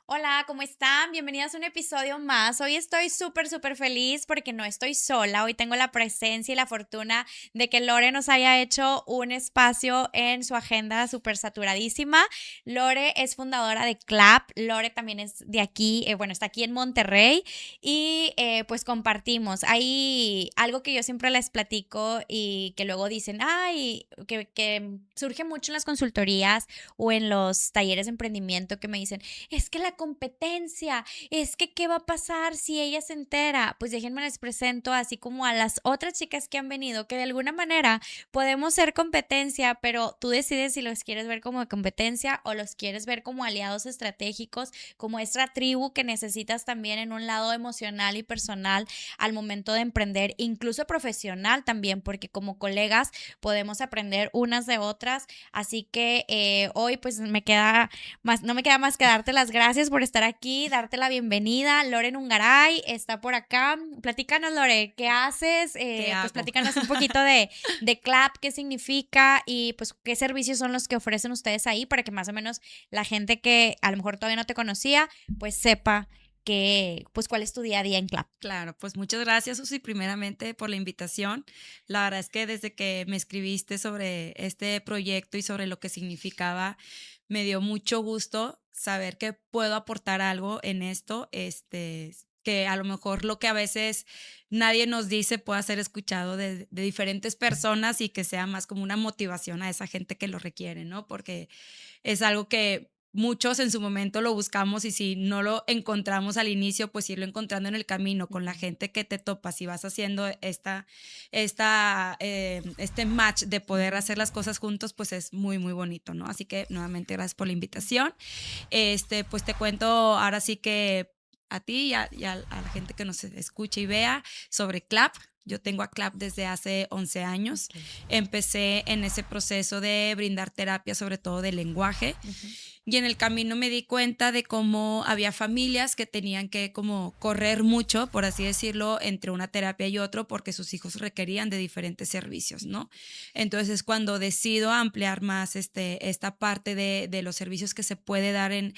Hola, ¿cómo están? Bienvenidos a un episodio más. Hoy estoy súper feliz porque no estoy sola. Hoy tengo la presencia y la fortuna de que Lore nos haya hecho un espacio en su agenda súper saturadísima. Lore es fundadora de CLAP. Lore también es de aquí, bueno, está aquí en Monterrey y pues compartimos. Hay algo que yo siempre les platico y que luego dicen, ay, que surge mucho en las consultorías o en los talleres de emprendimiento que me dicen, es que la competencia, es que qué va a pasar si ella se entera. Pues déjenme les presento así como a las otras chicas que han venido, que de alguna manera podemos ser competencia, pero tú decides si los quieres ver como competencia o los quieres ver como aliados estratégicos, como esta tribu que necesitas también en un lado emocional y personal al momento de emprender, incluso profesional también, porque como colegas podemos aprender unas de otras. Así que hoy pues no me queda más que darte las gracias por estar aquí, darte la bienvenida. Loren Ungaray está por acá. Platícanos, Lore, ¿qué haces? ¿Qué Pues hago? platícanos un poquito de CLAP, qué significa y pues qué servicios son los que ofrecen ustedes ahí para que más o menos la gente que a lo mejor todavía no te conocía, pues sepa pues cuál es tu día a día en CLAP. Claro, pues muchas gracias, Susi, primeramente por la invitación. La verdad es que desde que me escribiste sobre este proyecto y sobre lo que significaba, me dio mucho gusto saber que puedo aportar algo en esto, que a lo mejor lo que a veces nadie nos dice pueda ser escuchado de diferentes personas y que sea más como una motivación a esa gente que lo requiere, ¿no? Porque es algo que muchos en su momento lo buscamos y si no lo encontramos al inicio, pues irlo encontrando en el camino con la gente que te topas y vas haciendo este match de poder hacer las cosas juntos, pues es muy, muy bonito, ¿no? Así que nuevamente gracias por la invitación. Pues te cuento ahora sí que a ti y a la gente que nos escuche y vea sobre CLAP. Yo tengo a CLAP desde hace 11 años. Ok. Empecé en ese proceso de brindar terapia, sobre todo de lenguaje. Ujú. Y en el camino me di cuenta de cómo había familias que tenían que como correr mucho, por así decirlo, entre una terapia y otro porque sus hijos requerían de diferentes servicios, ¿no? Entonces es cuando decido ampliar más esta parte de los servicios que se puede dar en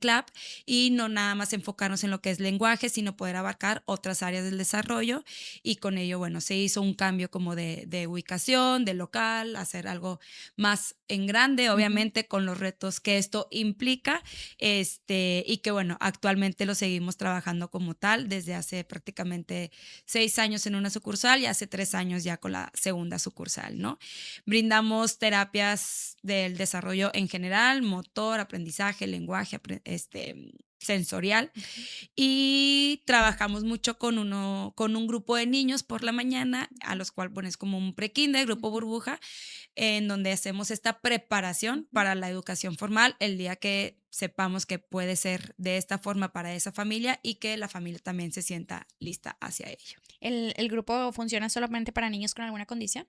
CLAP y no nada más enfocarnos en lo que es lenguaje, sino poder abarcar otras áreas del desarrollo y con ello, bueno, se hizo un cambio como de ubicación, de local, hacer algo más en grande, Ujú. obviamente con los retos que esto implica, y que bueno, actualmente lo seguimos trabajando como tal desde hace prácticamente 6 años en una sucursal y hace 3 años ya con la segunda sucursal, ¿no? Brindamos terapias del desarrollo en general, motor, aprendizaje, lenguaje, sensorial Ujú. y trabajamos mucho con un grupo de niños por la mañana, a los cuales pones como un prekinder, grupo Ujú. burbuja, en donde hacemos esta preparación Ujú. para la educación formal el día que sepamos que puede ser de esta forma para esa familia y que la familia también se sienta lista hacia ello. ¿El grupo funciona solamente para niños con alguna condición?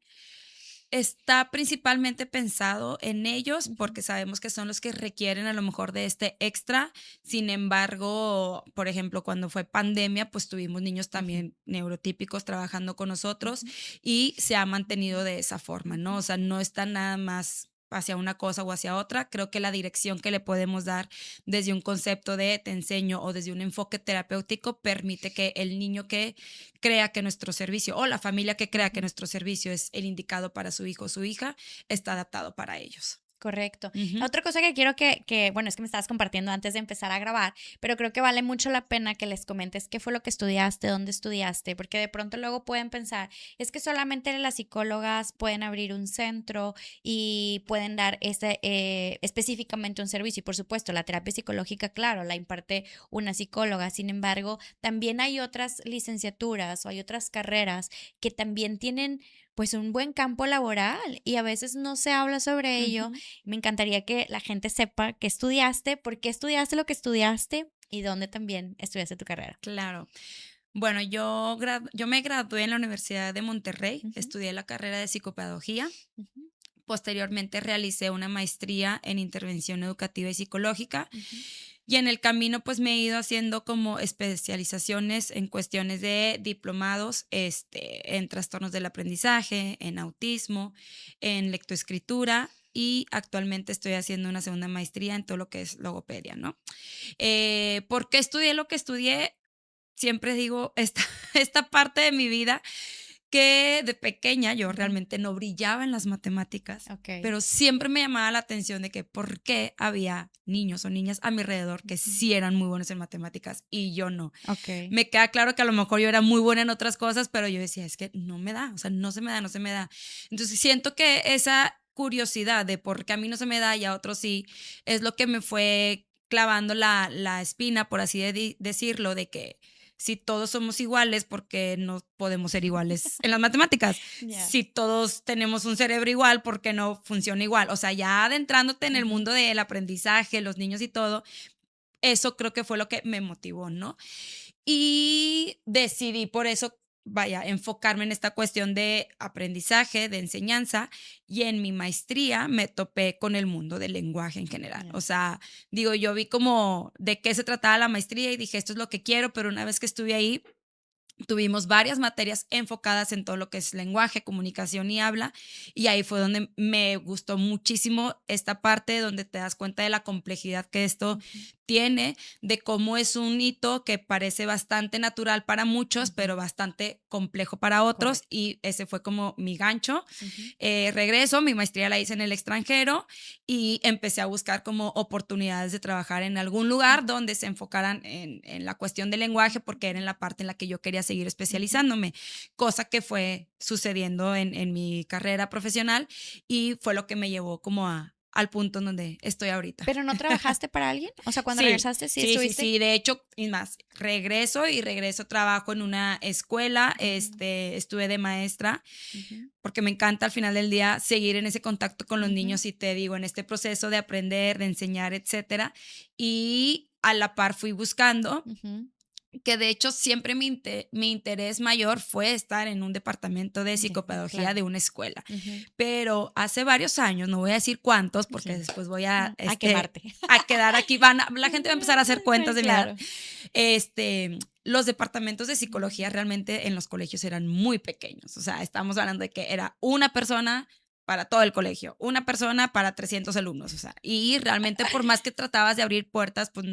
Está principalmente pensado en ellos Ujú. porque sabemos que son los que requieren a lo mejor de este extra. Sin embargo, por ejemplo, cuando fue pandemia, pues tuvimos niños Ujú. también neurotípicos trabajando con nosotros Ujú. y se ha mantenido de esa forma, ¿no? O sea, no está nada más hacia una cosa o hacia otra. Creo que la dirección que le podemos dar desde un concepto de te enseño o desde un enfoque terapéutico permite que el niño que crea que nuestro servicio o la familia que crea que Ujú. nuestro servicio es el indicado para su hijo o su hija, está adaptado para ellos. Correcto. Ujú. Otra cosa que quiero bueno, es que me estabas compartiendo antes de empezar a grabar, pero creo que vale mucho la pena que les comentes qué fue lo que estudiaste, dónde estudiaste, porque de pronto luego pueden pensar, es que solamente las psicólogas pueden abrir un centro y pueden dar específicamente un servicio. Y por supuesto, la terapia psicológica, claro, la imparte una psicóloga. Sin embargo, también hay otras licenciaturas o hay otras carreras que también tienen pues un buen campo laboral y a veces no se habla sobre ello. Ujú. Me encantaría que la gente sepa qué estudiaste, por qué estudiaste lo que estudiaste y dónde también estudiaste tu carrera. Claro. Bueno, yo me gradué en la Universidad de Monterrey, Ujú. estudié la carrera de psicopedagogía. Ujú. Posteriormente realicé una maestría en intervención educativa y psicológica Ujú. y en el camino pues me he ido haciendo como especializaciones en cuestiones de diplomados en trastornos del aprendizaje, en autismo, en lectoescritura y actualmente estoy haciendo una segunda maestría en todo lo que es logopedia, ¿no? ¿Por qué estudié lo que estudié? Siempre digo esta parte de mi vida que de pequeña yo realmente no brillaba en las matemáticas, pero siempre me llamaba la atención de que por qué había niños o niñas a mi alrededor que sí eran muy buenos en matemáticas y yo no. Me queda claro que a lo mejor yo era muy buena en otras cosas, pero yo decía, es que no me da, o sea, no se me da. Entonces siento que esa curiosidad de por qué a mí no se me da y a otros sí, es lo que me fue clavando la espina, por así decirlo, de que si todos somos iguales, ¿por qué no podemos ser iguales en las matemáticas? Si todos tenemos un cerebro igual, ¿por qué no funciona igual? O sea, ya adentrándote en el mundo del aprendizaje, los niños y todo, eso creo que fue lo que me motivó, ¿no? Y decidí por eso, enfocarme en esta cuestión de aprendizaje, de enseñanza, y en mi maestría me topé con el mundo del lenguaje en general. O sea, digo, yo vi como de qué se trataba la maestría y dije, esto es lo que quiero, pero una vez que estuve ahí, tuvimos varias materias enfocadas en todo lo que es lenguaje, comunicación y habla, y ahí fue donde me gustó muchísimo esta parte donde te das cuenta de la complejidad que esto tiene, de cómo es un hito que parece bastante natural para muchos, pero bastante complejo para otros. Correcto. Y ese fue como mi gancho. Regreso, mi maestría la hice en el extranjero y empecé a buscar como oportunidades de trabajar en algún lugar donde se enfocaran en la cuestión del lenguaje, porque era en la parte en la que yo quería seguir especializándome, cosa que fue sucediendo en mi carrera profesional y fue lo que me llevó como al punto en donde estoy ahorita. ¿Pero no trabajaste para alguien? O sea, cuando regresaste, ¿sí estuviste? Sí, de hecho, y más, regreso, trabajo en una escuela, estuve de maestra, porque me encanta al final del día seguir en ese contacto con los niños y te digo, en este proceso de aprender, de enseñar, etcétera, y a la par fui buscando que de hecho siempre mi interés mayor fue estar en un departamento de psicopedagogía de una escuela. Pero hace varios años, no voy a decir cuántos, porque después voy a quemarte. A quedar aquí, la gente va a empezar a hacer cuentas de mi edad. Los departamentos de psicología realmente en los colegios eran muy pequeños. O sea, estamos hablando de que era una persona para todo el colegio, una persona para 300 alumnos. O sea, y realmente por más que tratabas de abrir puertas, pues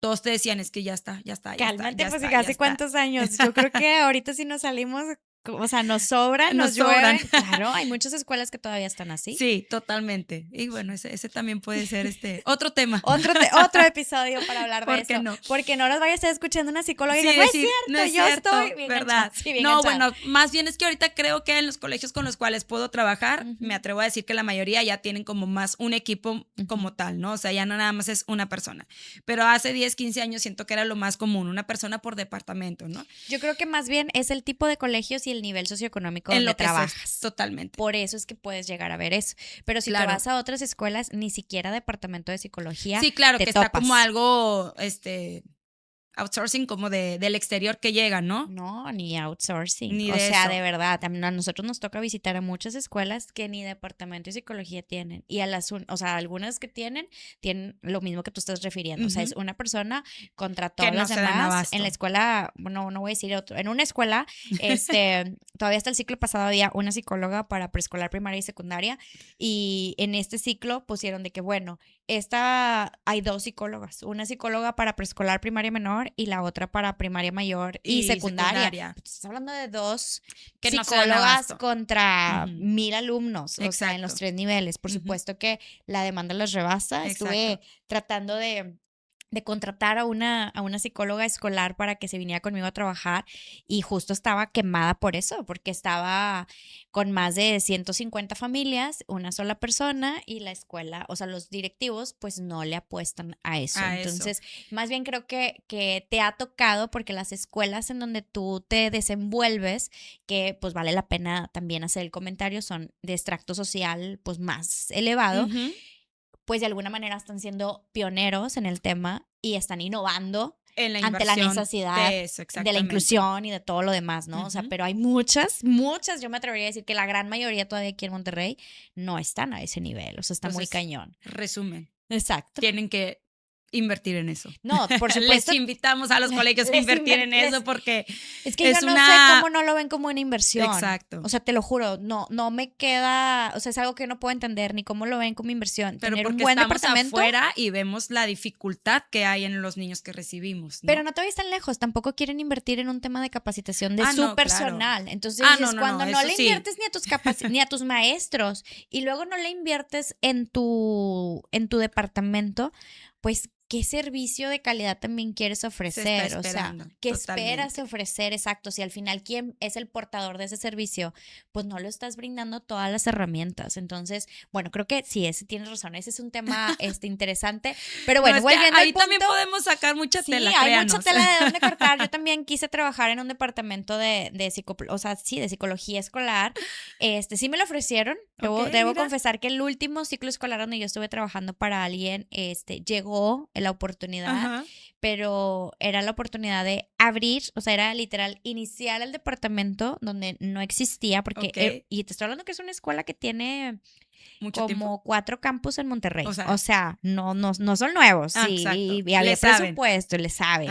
todos te decían, es que ya está. Cálmate, pues hace cuántos años. Yo creo que ahorita si nos salimos, o sea, nos sobran, nos llueven. Claro, hay muchas escuelas que todavía están así. Sí, totalmente. Y bueno, ese también puede ser otro tema. Otro episodio para hablar de eso. No? Porque no nos vaya a estar escuchando una psicóloga y no es cierto, yo estoy bien ¿verdad? Sí, bien no, ganchada. Bueno, más bien es que ahorita creo que en los colegios con los cuales puedo trabajar, me atrevo a decir que la mayoría ya tienen como más un equipo como tal, ¿no? O sea, ya no nada más es una persona. Pero hace 10, 15 años siento que era lo más común, una persona por departamento, ¿no? Yo creo que más bien es el tipo de colegios y el nivel socioeconómico donde trabajas. Totalmente. Por eso es que puedes llegar a ver eso. Pero si te vas a otras escuelas, ni siquiera departamento de psicología. Sí, claro, te que topas. Está como algo, outsourcing como del exterior que llega, ¿no? No, ni outsourcing. Ni o sea, eso. de verdad, a nosotros nos toca visitar a muchas escuelas que ni departamento de psicología tienen. Y algunas que tienen lo mismo que tú estás refiriendo. O sea, es una persona contra todos los demás. En la escuela, bueno, no voy a decir otro. En una escuela, todavía hasta el ciclo pasado había una psicóloga para preescolar, primaria y secundaria. Y en este ciclo pusieron de que, bueno, hay 2 psicólogas. Una psicóloga para preescolar, primaria menor y la otra para primaria mayor y secundaria. Estás hablando de 2 que psicólogas no contra 1000 alumnos, Exacto. o sea, en los 3 niveles. Por supuesto que la demanda los rebasa. Exacto. Estuve tratando de contratar a una psicóloga escolar para que se viniera conmigo a trabajar y justo estaba quemada por eso, porque estaba con más de 150 familias, una sola persona y la escuela, o sea, los directivos pues no le apuestan a eso. Entonces, más bien creo que te ha tocado porque las escuelas en donde tú te desenvuelves, que pues vale la pena también hacer el comentario, son de extracto social pues más elevado. Pues de alguna manera están siendo pioneros en el tema y están innovando ante la necesidad de la inclusión y de todo lo demás, ¿no? O sea, pero hay muchas, yo me atrevería a decir que la gran mayoría todavía aquí en Monterrey no están a ese nivel, o sea, está muy cañón. Resumen. Exacto. Tienen que invertir en eso. No, por Les supuesto. invitamos a los colegios a Les invertir en les eso porque Es que es yo no sé cómo no lo ven como una inversión. Exacto. O sea, te lo juro, no me queda, o sea, es algo que no puedo entender ni cómo lo ven como inversión. Pero Tener un porque buen estamos departamento. afuera y vemos la dificultad que hay en los niños que recibimos, ¿no? Pero no te vayas tan lejos, tampoco quieren invertir en un tema de capacitación de su no, personal. claro. Entonces dices, cuando no eso le sí. inviertes ni a tus ni a tus maestros y luego no le inviertes en tu departamento, pues ¿qué servicio de calidad también quieres ofrecer? O sea, ¿qué esperas ofrecer? Exacto. Si al final quién es el portador de ese servicio, pues no lo estás brindando todas las herramientas. Entonces, bueno, creo que sí, tienes razón. Ese es un tema interesante. Pero bueno, volviendo al punto. Ahí también podemos sacar mucha tela, hay créanos. mucha tela de dónde cortar. Yo también quise trabajar en un departamento de psicología escolar. Sí me lo ofrecieron. Debo confesar que el último ciclo escolar donde yo estuve trabajando para alguien, llegó la oportunidad, pero era la oportunidad de abrir, o sea, era literal iniciar el departamento donde no existía, porque, y te estoy hablando que es una escuela que tiene mucho como tiempo. 4 campus en Monterrey. O sea no son nuevos. Sí, y había presupuesto, le saben.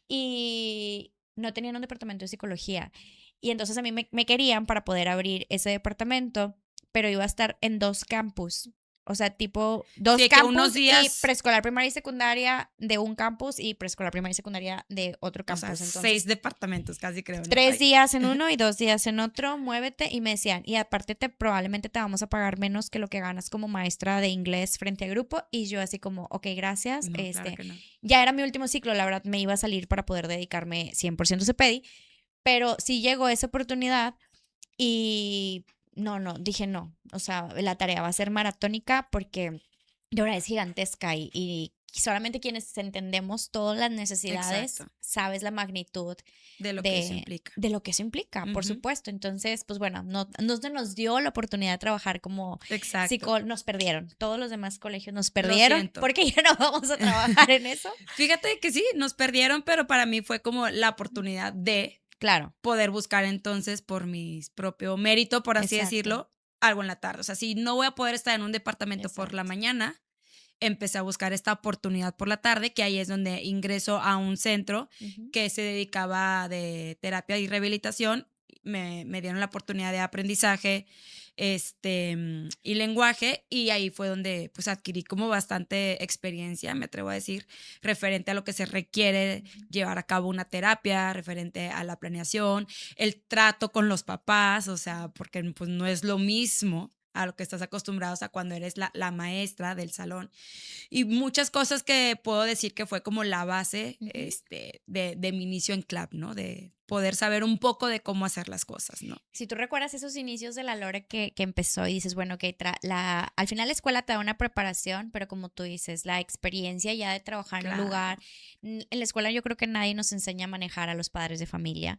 Y no tenían un departamento de psicología. Y entonces a mí me querían para poder abrir ese departamento, pero iba a estar en 2 campus. O sea, tipo 2 campus unos días... y preescolar, primaria y secundaria de un campus y preescolar, primaria y secundaria de otro campus. O sea, entonces, 6 departamentos casi creo. 3 días en uno y 2 días en otro, muévete. Y me decían, y aparte probablemente te vamos a pagar menos que lo que ganas como maestra de inglés frente a grupo. Y yo así como, ok, gracias. No, claro que no. Ya era mi último ciclo, la verdad me iba a salir para poder dedicarme 100% a CPEDI. Pero sí llegó esa oportunidad y... dije no, o sea, la tarea va a ser maratónica porque de verdad es gigantesca y solamente quienes entendemos todas las necesidades, sabes la magnitud de lo que eso implica. De lo que eso implica, por supuesto. Entonces, pues bueno, no se nos dio la oportunidad de trabajar como psicólogos, nos perdieron. Todos los demás colegios nos perdieron porque ya no vamos a trabajar en eso. Fíjate que sí, nos perdieron, pero para mí fue como la oportunidad de poder buscar entonces por mi propio mérito, por así decirlo, algo en la tarde. O sea, si no voy a poder estar en un departamento por la mañana, empecé a buscar esta oportunidad por la tarde, que ahí es donde ingreso a un centro que se dedicaba de terapia y rehabilitación. Me dieron la oportunidad de aprendizaje y lenguaje, y ahí fue donde pues adquirí como bastante experiencia, me atrevo a decir, referente a lo que se requiere llevar a cabo una terapia, referente a la planeación, el trato con los papás, o sea, porque pues no es lo mismo a lo que estás acostumbrados a cuando eres la maestra del salón. Y muchas cosas que puedo decir que fue como la base de mi inicio en CLAP, ¿no? De poder saber un poco de cómo hacer las cosas, ¿no? Si tú recuerdas esos inicios de la Lore que empezó y dices, bueno, que al final la escuela te da una preparación, pero como tú dices, la experiencia ya de trabajar en un lugar. En la escuela yo creo que nadie nos enseña a manejar a los padres de familia.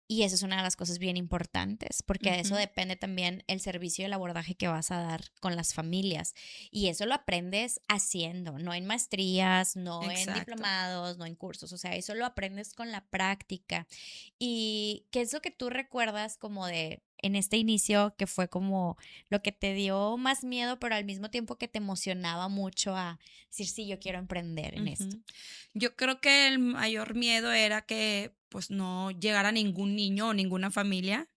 Y eso es una de las cosas bien importantes, porque de eso depende también el servicio y el abordaje que vas a dar con las familias. Y eso lo aprendes haciendo, no en maestrías, no en diplomados, no en cursos. O sea, eso lo aprendes con la práctica. ¿Y qué es lo que tú recuerdas como de en este inicio que fue como lo que te dio más miedo, pero al mismo tiempo que te emocionaba mucho a decir, sí, yo quiero emprender en esto? Yo creo que el mayor miedo era que pues no llegara ningún niño o ninguna familia,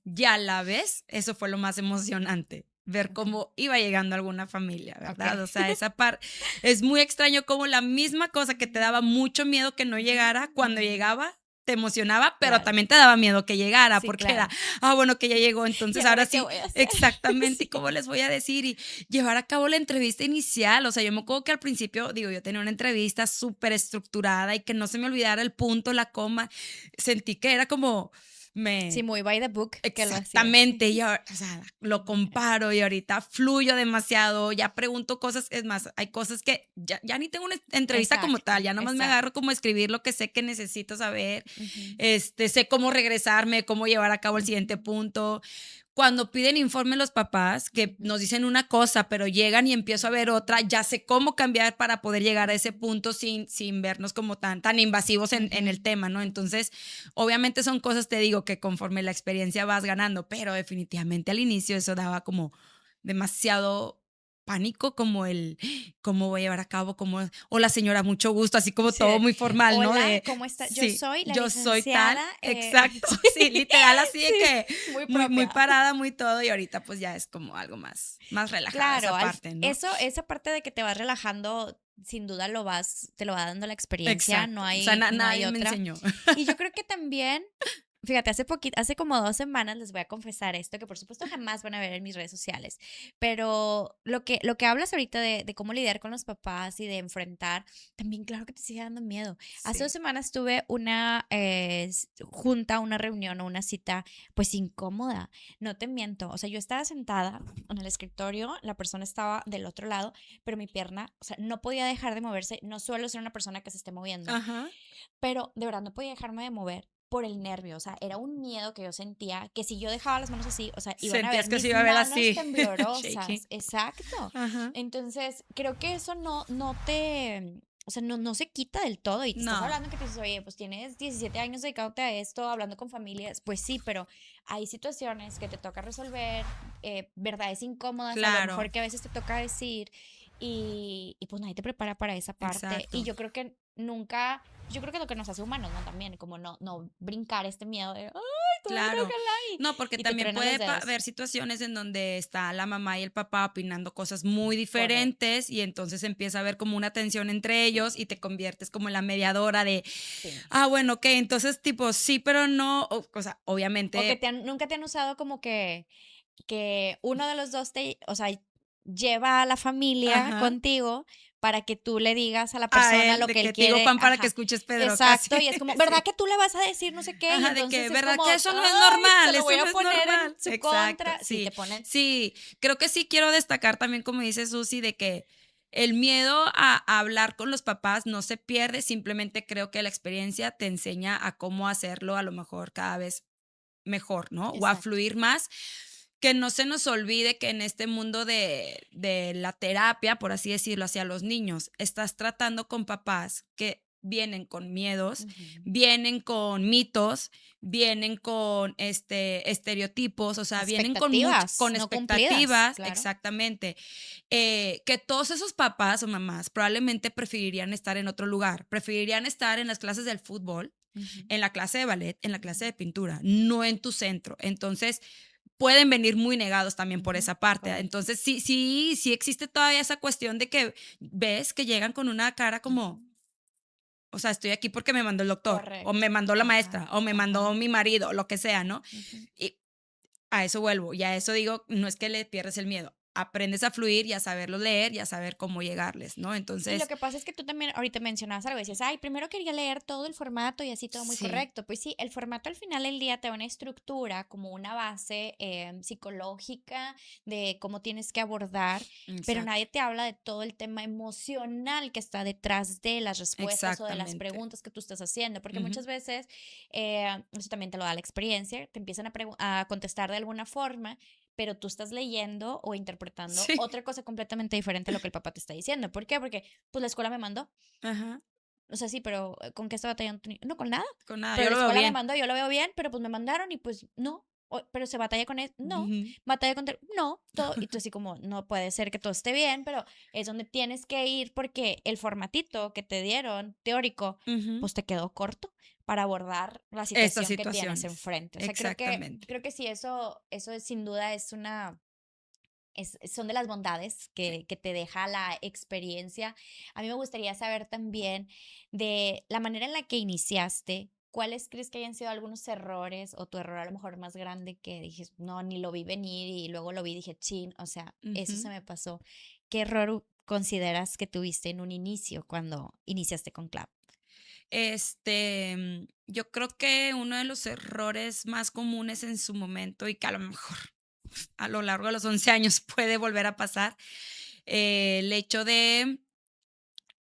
y a la vez eso fue lo más emocionante, ver cómo iba llegando alguna familia, ¿verdad? O sea, esa parte es muy extraño como la misma cosa que te daba mucho miedo que no llegara, cuando llegaba te emocionaba, pero también te daba miedo que llegara, porque era, bueno, que ya llegó, entonces ahora sí, exactamente, ¿cómo les voy a decir? Y llevar a cabo la entrevista inicial, o sea, yo me acuerdo que al principio, yo tenía una entrevista súper estructurada y que no se me olvidara el punto, la coma, sentí que era como... Sí, muy by the book. Exactamente, y ahora, o sea, lo comparo y ahorita fluyo demasiado, ya pregunto cosas, es más, hay cosas que ya ni tengo una entrevista como tal, ya nomás me agarro como a escribir lo que sé que necesito saber, sé cómo regresarme, cómo llevar a cabo el siguiente punto. Cuando piden informe los papás, que nos dicen una cosa, pero llegan y empiezo a ver otra, ya sé cómo cambiar para poder llegar a ese punto sin vernos como tan invasivos en el tema, ¿no? Entonces, obviamente son cosas, te digo, que conforme la experiencia vas ganando, pero definitivamente al inicio eso daba como demasiado pánico como el, ¿cómo voy a llevar a cabo? ¿Cómo? O la señora, mucho gusto, así como Sí, todo muy formal, ¿no? hola, De, ¿cómo está? Yo sí, soy la yo soy tal, licenciada, exacto, sí, sí, literal, así de sí, que muy muy propia. parada, muy todo, y ahorita pues ya es como algo más relajada Claro, esa parte, ¿no? esa parte de que te vas relajando, sin duda te lo va dando la experiencia, Exacto, o sea, no hay nadie me otra. enseñó. Y yo creo que también, fíjate, hace como 2 semanas les voy a confesar esto, que por supuesto jamás van a ver en mis redes sociales, pero lo que hablas ahorita de cómo lidiar con los papás y de enfrentar, también claro que te sigue dando miedo. Hace dos Sí, semanas tuve una junta, una reunión o una cita, pues incómoda, no te miento, o sea, yo estaba sentada en el escritorio, la persona estaba del otro lado, pero mi pierna, o sea, no podía dejar de moverse, no suelo ser una persona que se esté moviendo, ajá. pero de verdad no podía dejarme de mover por el nervio, o sea, era un miedo que yo sentía, que si yo dejaba las manos así, o sea, iban a ver Sentías que se mis iba a ver manos así, temblorosas, shaky. exacto. Ajá. Entonces, creo que eso no te, o sea, no se quita del todo y te estás No, hablando que te dices, oye, pues tienes 17 años dedicándote a esto, hablando con familias, pues sí, pero hay situaciones que te toca resolver, verdades incómodas, a lo claro, mejor que a veces te toca decir y pues nadie te prepara para esa parte y exacto. yo creo que nunca yo creo que lo que nos hace humanos, ¿no? También, como no brincar este miedo de, ay, todo creo Claro. que No, porque y te también truenan los puede dedos. haber situaciones en donde está la mamá y el papá opinando cosas muy Correcto. diferentes y entonces empieza a haber como una tensión entre ellos y te conviertes como en la mediadora de, Sí. bueno, ok, entonces tipo sí, pero no, o sea, O que obviamente, nunca te han usado como que uno de los dos o sea, lleva a la familia ajá, contigo para que tú le digas a la a persona él, lo de que él que te digo quiere. pan para que Ajá. escuches Pedro, casi, Exacto, y es como, ¿verdad sí. que tú le vas a decir no sé qué? Y Ajá, de entonces que, es ¿verdad como, que eso no es ay, se normal? lo Eso voy no a es poner en normal. su Exacto, contra. Sí, sí. te ponen. Sí, creo que sí quiero destacar también, como dice Susi, de que el miedo a hablar con los papás no se pierde, simplemente creo que la experiencia te enseña a cómo hacerlo a lo mejor cada vez mejor, ¿no? O a Exacto. fluir más. Que no se nos olvide que en este mundo de la terapia, por así decirlo, hacia los niños, estás tratando con papás que vienen con miedos, Ujú. vienen con mitos, vienen con estereotipos, o sea, vienen Expectativas con no cumplidas, expectativas, claro. exactamente, que todos esos papás o mamás probablemente preferirían estar en otro lugar, preferirían estar en las clases del fútbol, Ujú, en la clase de ballet, en la ujú, clase de pintura, no en tu centro. Entonces, pueden venir muy negados también por ujú, esa parte. correcto. Entonces, sí existe todavía esa cuestión de que ves que llegan con una cara Ujú, como, o sea, estoy aquí porque me mandó el doctor, o me correcto. mandó la Ajá, maestra, o me mandó ajá. mi marido, o lo que sea, ¿no? Ujú. Y a eso vuelvo, y a eso digo, no es que le pierdes el miedo, aprendes a fluir y a saberlo leer y a saber cómo llegarles, ¿no? Y lo Entonces, que pasa es que tú también ahorita mencionabas algo, decías, ay, primero quería leer todo el formato y así todo muy sí, correcto. Pues sí, el formato al final del día te da una estructura, como una base psicológica de cómo tienes que abordar, pero exacto, nadie te habla de todo el tema emocional que está detrás de las respuestas o de las exactamente. preguntas que tú estás haciendo, porque Ujú. muchas veces, eso también te lo da la experiencia, te empiezan a contestar de alguna forma pero tú estás leyendo o interpretando Sí, otra cosa completamente diferente a lo que el papá te está diciendo. ¿Por qué? Porque pues la escuela me mandó. ajá, O sea, sí, pero ¿con qué estaba batallando? No, con nada. con nada, Pero yo la lo veo escuela me bien. mandó, yo lo veo bien, pero pues me mandaron y pues no. Pero se batalla con él, no. Ujú, Batalla con no, todo. Y tú así como, no puede ser que todo esté bien, pero es donde tienes que ir porque el formatito que te dieron, teórico, ujú. pues te quedó corto para abordar la Estas situación que tienes situaciones, enfrente. O sea, exactamente. creo que sí, eso sin duda es una son de las bondades que te deja la experiencia. A mí me gustaría saber también de la manera en la que iniciaste, ¿cuáles crees que hayan sido algunos errores o tu error a lo mejor más grande que dijes, no, ni lo vi venir y luego lo vi y dije, chin, o sea, eso se Ujú. me pasó? ¿Qué error consideras que tuviste en un inicio cuando iniciaste con Club? Yo creo que uno de los errores más comunes en su momento y que a lo mejor a lo largo de los 11 años puede volver a pasar, el hecho de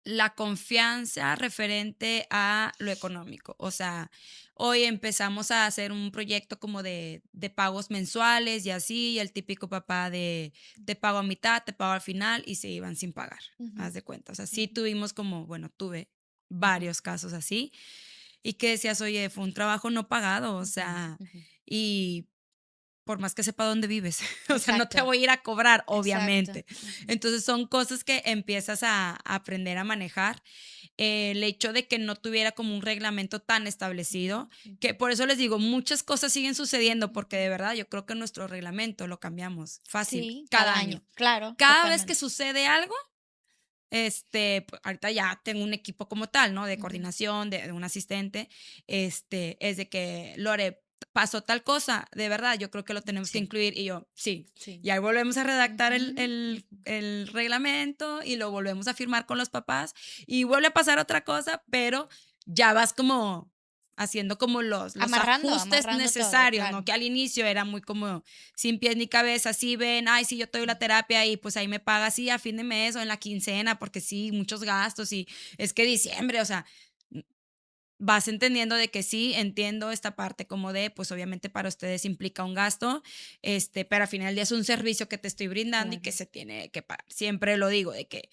la confianza referente a lo económico. O sea, hoy empezamos a hacer un proyecto como de pagos mensuales y así, y el típico papá de te pago a mitad, te pago al final y se iban sin pagar, Ujú, haz de cuenta. O sea, sí ujú, tuvimos como, bueno, tuve ujú, varios casos así y que decías, oye, fue un trabajo no pagado, o ujú, sea, ujú. por más que sepa dónde vives. O sea, no te Exacto. voy a ir a cobrar, obviamente. Exacto. Ujú. Entonces son cosas que empiezas a aprender a manejar. El hecho de que no tuviera como un reglamento tan establecido, Ujú. que por eso les digo, muchas cosas siguen sucediendo, porque Ujú. de verdad yo creo que nuestro reglamento lo cambiamos fácil Sí, cada cada año. año. Claro, Cada vez que totalmente. sucede algo, ahorita ya tengo un equipo como tal, ¿no? De Ujú. coordinación, de un asistente, es de que, Lore, pasó tal cosa, de verdad, yo creo que lo tenemos que Sí, incluir. Y yo, sí. sí. Y ahí volvemos a redactar Ujú, ujú. el reglamento y lo volvemos a firmar con los papás y vuelve a pasar otra cosa, pero ya vas como haciendo como los Amarrando, ajustes amarrando todo, necesarios, ¿no? claro. Que al inicio era muy como sin pies ni cabeza, sí ven, ay, sí, yo te doy la terapia y pues ahí me pagas, sí, a fin de mes o en la quincena, porque sí, muchos gastos y es que diciembre, o sea, vas entendiendo de que sí, entiendo esta parte como de, pues obviamente para ustedes implica un gasto, pero al final del día es un servicio que te estoy brindando y que Claro. se tiene que pagar. Siempre lo digo, de que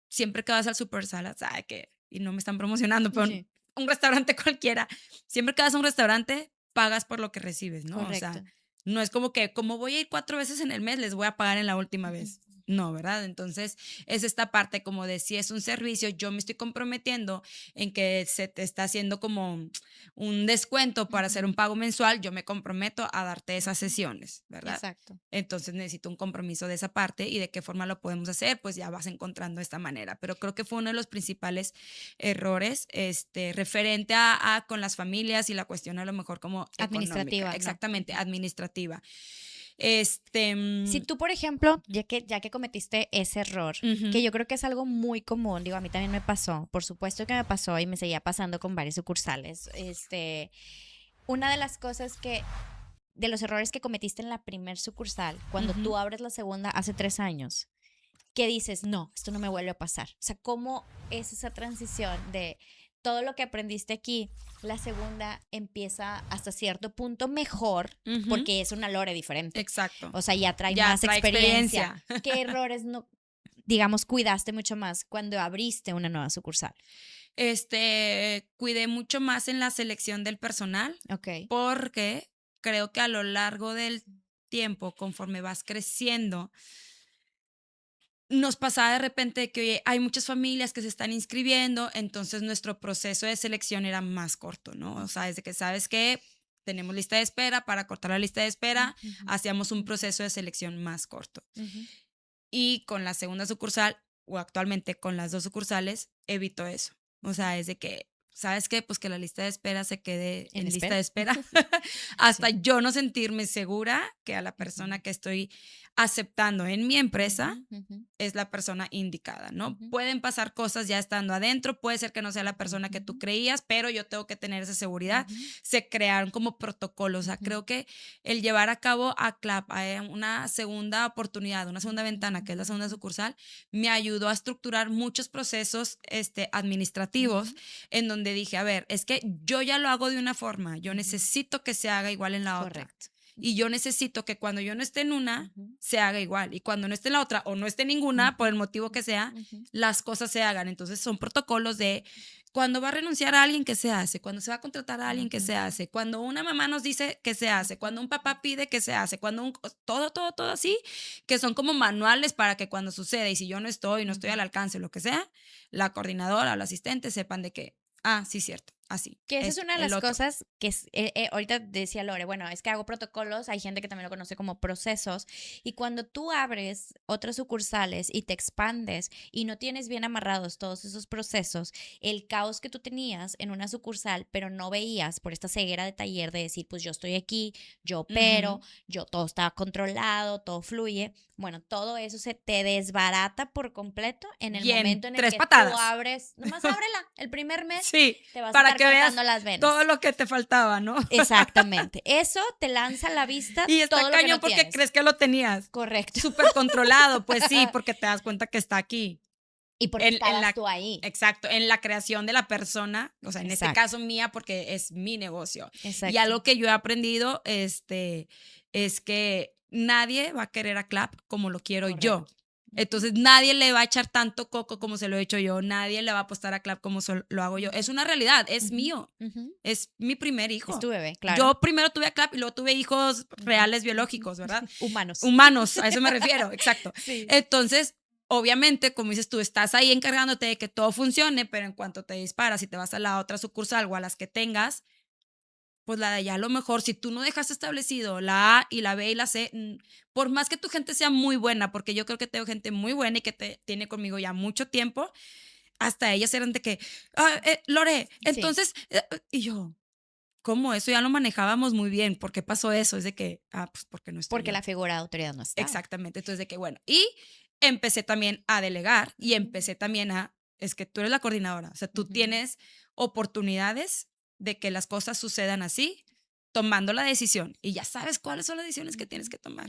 siempre que vas al Super Sala, ¿sabe que? Y no me están promocionando, pero Sí, un restaurante cualquiera, siempre que vas a un restaurante, pagas por lo que recibes, ¿no? O correcto. sea, no es como que, como voy a ir 4 veces en el mes, les voy a pagar en la última Ujú. vez. No, ¿verdad? Entonces, es esta parte como de si es un servicio, yo me estoy comprometiendo en que se te está haciendo como un descuento para hacer Ujú. un pago mensual, yo me comprometo a darte esas Ujú. sesiones, ¿verdad? Exacto. Entonces necesito un compromiso de esa parte y de qué forma lo podemos hacer, pues ya vas encontrando esta manera. Pero creo que fue uno de los principales errores, referente a con las familias y la cuestión a lo mejor como económica, Administrativa, ¿no? exactamente, Ujú. administrativa. Si tú, por ejemplo, ya que cometiste ese error, que Ujú, yo creo que es algo muy común, digo, a mí también me pasó, por supuesto que me pasó y me seguía pasando con varias sucursales. Una de las cosas de los errores que cometiste en la primer sucursal, cuando ujú. tú abres la segunda hace 3 años, que dices, no, esto no me vuelve a pasar. O sea, ¿cómo es esa transición de todo lo que aprendiste aquí? La segunda empieza hasta cierto punto mejor Ujú, porque es una Lore diferente. exacto. O sea, ya trae Ya más trae experiencia. experiencia. ¿Qué errores no, digamos, cuidaste mucho más cuando abriste una nueva sucursal? Cuidé mucho más en la selección del personal Ok. porque creo que a lo largo del tiempo, conforme vas creciendo, nos pasaba de repente que, oye, hay muchas familias que se están inscribiendo, entonces nuestro proceso de selección era más corto, ¿no? O sea, desde que sabes que tenemos lista de espera, para cortar la lista de espera, Ujú, hacíamos un proceso de selección más corto. ujú. Y con la segunda sucursal, o actualmente con las 2 sucursales, evito eso. O sea, es de que, ¿sabes qué? Pues que la lista de espera se quede En en lista espera. de espera, hasta Sí. yo no sentirme segura que a la Ujú, persona que estoy aceptando en mi ujú, empresa ujú, es la persona indicada, ¿no? ujú, Pueden pasar cosas ya estando adentro, puede ser que no sea la persona que tú ujú, creías, pero yo tengo que tener esa seguridad. ujú, Se crearon como protocolos, o sea, ujú, creo que el llevar a cabo a CLAP, a una segunda oportunidad, una segunda ujú, ventana, que es la segunda ujú, sucursal, me ayudó a estructurar muchos procesos administrativos ujú. en donde dije, a ver, es que yo ya lo hago de una forma, yo Ujú. necesito que se haga igual en la otra. Correcto. Y yo necesito que cuando yo no esté en una, Ujú, se haga igual. Y cuando no esté en la otra o no esté en ninguna, por ujú, el motivo que ujú, sea, ujú, las cosas se hagan. Entonces son protocolos de cuando va a renunciar a alguien que se hace, cuando se va a contratar a alguien que ujú, se hace, cuando una mamá nos dice que se hace, ujú, cuando un papá pide que se hace, todo, todo, todo así, que son como manuales para que cuando sucede y si yo no estoy, no estoy ujú. al alcance, lo que sea, la coordinadora o la asistente sepan de que, ah, sí, cierto, así, Que esa es esto, una de el las otro. cosas que ahorita decía Lore, bueno, es que hago protocolos, hay gente que también lo conoce como procesos, y cuando tú abres otras sucursales y te expandes y no tienes bien amarrados todos esos procesos, el caos que tú tenías en una sucursal, pero no veías por esta ceguera de taller de decir, pues yo estoy aquí, yo opero, Ujú. yo todo está controlado, todo fluye, bueno, todo eso se te desbarata por completo en el Y en momento en el 3 que tú patadas. abres, nomás ábrela, el primer mes Sí, te vas a para estar que cortando veas las todo venas. lo que te faltaba, ¿no? Exactamente. Eso te lanza a la vista Y está todo lo que cañón no porque tienes. crees que lo tenías Correcto. súper controlado, pues sí, porque te das cuenta que está aquí. Y porque En estabas la tú ahí. exacto, en la creación de la persona, o sea, en este Exacto, caso mía, porque es mi negocio. Y exacto. algo que yo he aprendido, es que nadie va a querer a Clap como lo quiero yo. Correcto. Entonces nadie le va a echar tanto coco como se lo he hecho yo, nadie le va a apostar a Clap como lo hago yo. Es una realidad, es mío, es mi primer hijo. Es tu bebé, claro. Yo primero tuve a Clap y luego tuve hijos reales biológicos, ¿verdad? Humanos, a eso me refiero, exacto. Sí. Entonces, obviamente, como dices tú, estás ahí encargándote de que todo funcione, pero en cuanto te disparas y te vas a la otra sucursal o a las que tengas, pues la de allá a lo mejor, si tú no dejas establecido la A y la B y la C, por más que tu gente sea muy buena, porque yo creo que tengo gente muy buena y que tiene conmigo ya mucho tiempo, hasta ellas eran de que, Lore, entonces, y yo, ¿cómo? Eso ya lo manejábamos muy bien. ¿Por qué pasó eso? Es de que, pues porque no estoy Porque yo. la figura de autoridad no está. Exactamente. Entonces, de que, bueno, y empecé también a delegar y empecé también es que tú eres la coordinadora, o sea, tú tienes oportunidades de que las cosas sucedan así, tomando la decisión y ya sabes cuáles son las decisiones que tienes que tomar.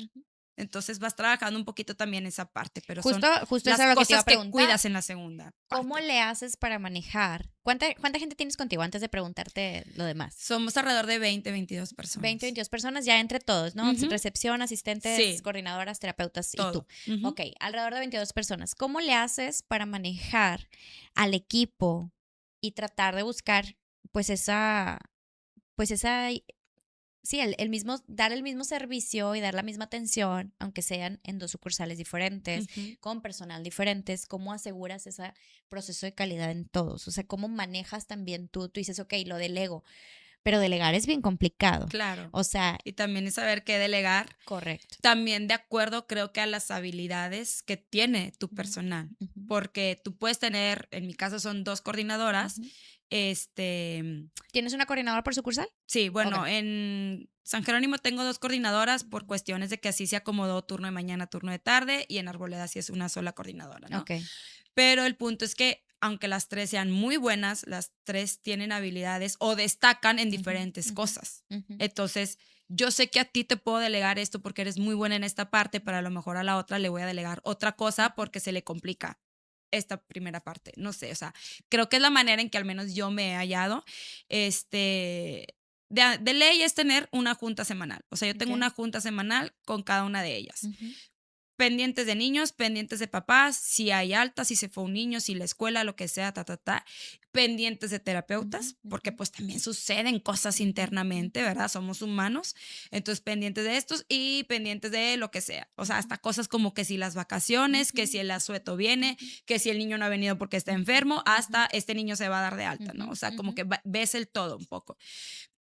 Entonces vas trabajando un poquito también esa parte, pero justo son eso las es lo que te iba cosas a que preguntar. cuidas en la segunda parte. ¿Cómo le haces para manejar? ¿Cuánta gente tienes contigo antes de preguntarte lo demás? Somos alrededor de 20, 22 personas. 20, 22 personas ya entre todos, ¿no? Recepción, asistentes, Sí. coordinadoras, terapeutas Todo. y tú. Ok, alrededor de 22 personas. ¿Cómo le haces para manejar al equipo y tratar de buscar sí, dar el mismo servicio y dar la misma atención, aunque sean en 2 sucursales diferentes, con personal diferentes? ¿Cómo aseguras ese proceso de calidad en todos? O sea, ¿cómo manejas también tú? Tú dices, ok, lo delego, pero delegar es bien complicado. Claro. O sea, y también es saber qué delegar. Correcto. También de acuerdo, creo que a las habilidades que tiene tu personal. Porque tú puedes tener, en mi caso son 2 coordinadoras. ¿Tienes una coordinadora por sucursal? Sí, bueno, en San Jerónimo tengo 2 coordinadoras por cuestiones de que así se acomodó turno de mañana, turno de tarde, y en Arboleda sí es una sola coordinadora, ¿no? Ok. Pero el punto es que aunque las 3 sean muy buenas, las 3 tienen habilidades o destacan en diferentes cosas. Entonces, yo sé que a ti te puedo delegar esto porque eres muy buena en esta parte, pero a lo mejor a la otra le voy a delegar otra cosa porque se le complica esta primera parte. No sé, o sea, creo que es la manera en que al menos yo me he hallado. De ley es tener una junta semanal. O sea, yo tengo una junta semanal con cada una de ellas. Pendientes de niños, pendientes de papás, si hay alta, si se fue un niño, si la escuela, lo que sea, pendientes de terapeutas, porque pues también suceden cosas internamente, ¿verdad? Somos humanos, entonces pendientes de estos y pendientes de lo que sea, o sea, hasta cosas como que si las vacaciones, que si el asueto viene, que si el niño no ha venido porque está enfermo, hasta este niño se va a dar de alta, ¿no? O sea, como que ves el todo un poco.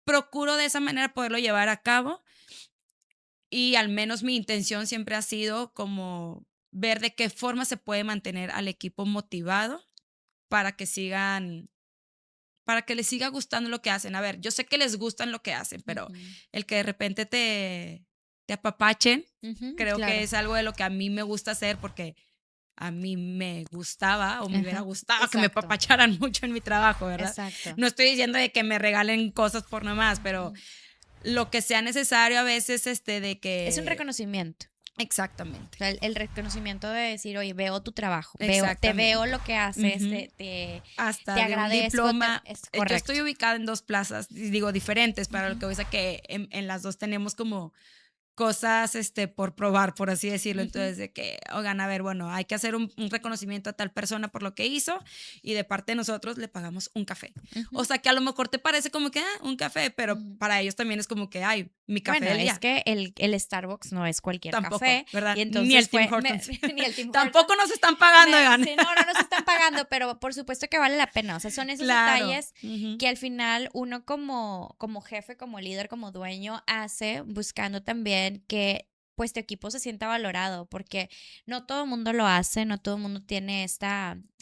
Procuro de esa manera poderlo llevar a cabo. Y al menos mi intención siempre ha sido como ver de qué forma se puede mantener al equipo motivado para que les siga gustando lo que hacen. A ver, yo sé que les gustan lo que hacen, pero el que de repente te apapachen, creo que es algo de lo que a mí me gusta hacer porque a mí me gustaba o me hubiera gustado que me apapacharan mucho en mi trabajo, ¿verdad? Exacto. No estoy diciendo de que me regalen cosas por nomás, pero lo que sea necesario a veces de que... Es un reconocimiento. Exactamente. O sea, el reconocimiento de decir, oye, veo tu trabajo, te veo lo que haces, hasta te de agradezco. Un diploma. Yo estoy ubicada en 2 plazas, digo, diferentes, para lo que voy a decir que en las 2 tenemos como cosas por probar, por así decirlo. Entonces, de que, oigan, a ver, bueno, hay que hacer un reconocimiento a tal persona por lo que hizo y de parte de nosotros le pagamos un café. O sea, que a lo mejor te parece como que, un café, pero para ellos también es como que, ay, mi café del día. Es que el Starbucks no es cualquier Tampoco, café. ¿verdad? Y entonces ni el Tim Hortons. Ni el Tim Hortons. Tampoco nos están pagando, oigan. Sí, no nos están pagando, pero por supuesto que vale la pena. O sea, son esos detalles que al final uno como jefe, como líder, como dueño hace buscando también que pues tu equipo se sienta valorado, porque no todo el mundo lo hace, no todo el mundo tiene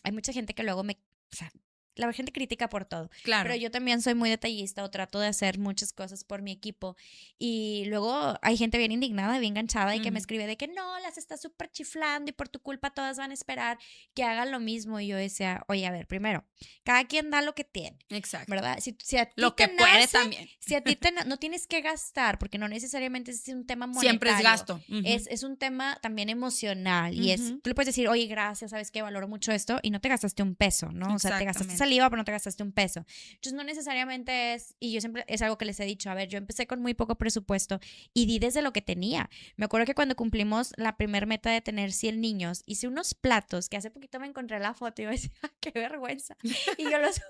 hay mucha gente que luego o sea, la gente critica por todo, claro. Pero yo también soy muy detallista o trato de hacer muchas cosas por mi equipo y luego hay gente bien indignada, bien enganchada y que me escribe de que no, las estás súper chiflando y por tu culpa todas van a esperar que hagan lo mismo y yo decía, oye, a ver, primero, cada quien da lo que tiene. Exacto. ¿Verdad? Si a ti lo que puede también. Si a ti no tienes que gastar, porque no necesariamente es un tema monetario. Siempre es gasto. Es un tema también emocional y tú le puedes decir, oye, gracias, sabes que valoro mucho esto y no te gastaste un peso, ¿no? O sea, te gastaste saliva, pero no te gastaste un peso. Entonces no necesariamente es, y yo siempre es algo que les he dicho, a ver, yo empecé con muy poco presupuesto y di desde lo que tenía. Me acuerdo que cuando cumplimos la primer meta de tener 100 niños, hice unos platos que hace poquito me encontré la foto y yo decía, qué vergüenza. Y yo los...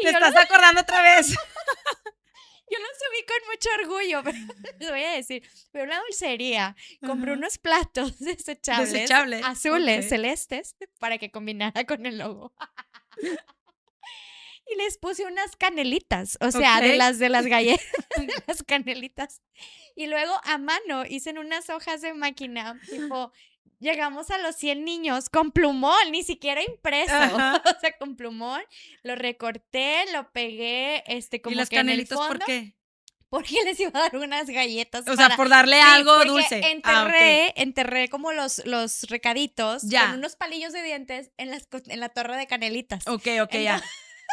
¿Te estás acordando otra vez? Yo los subí con mucho orgullo, pero les voy a decir, fue una dulcería, compré unos platos desechables, azules, celestes, para que combinara con el logo. Y les puse unas canelitas, o sea, de las galletas, las canelitas. Y luego a mano hice en unas hojas de máquina, tipo, llegamos a los 100 niños con plumón, ni siquiera impreso. O sea, con plumón, lo recorté, lo pegué, como ¿Y las que en el canelitas fondo. por qué? Porque les iba a dar unas galletas. O sea, por darle algo dulce. Enterré como los recaditos con unos palillos de dientes en la torre de canelitas. Ok, entonces,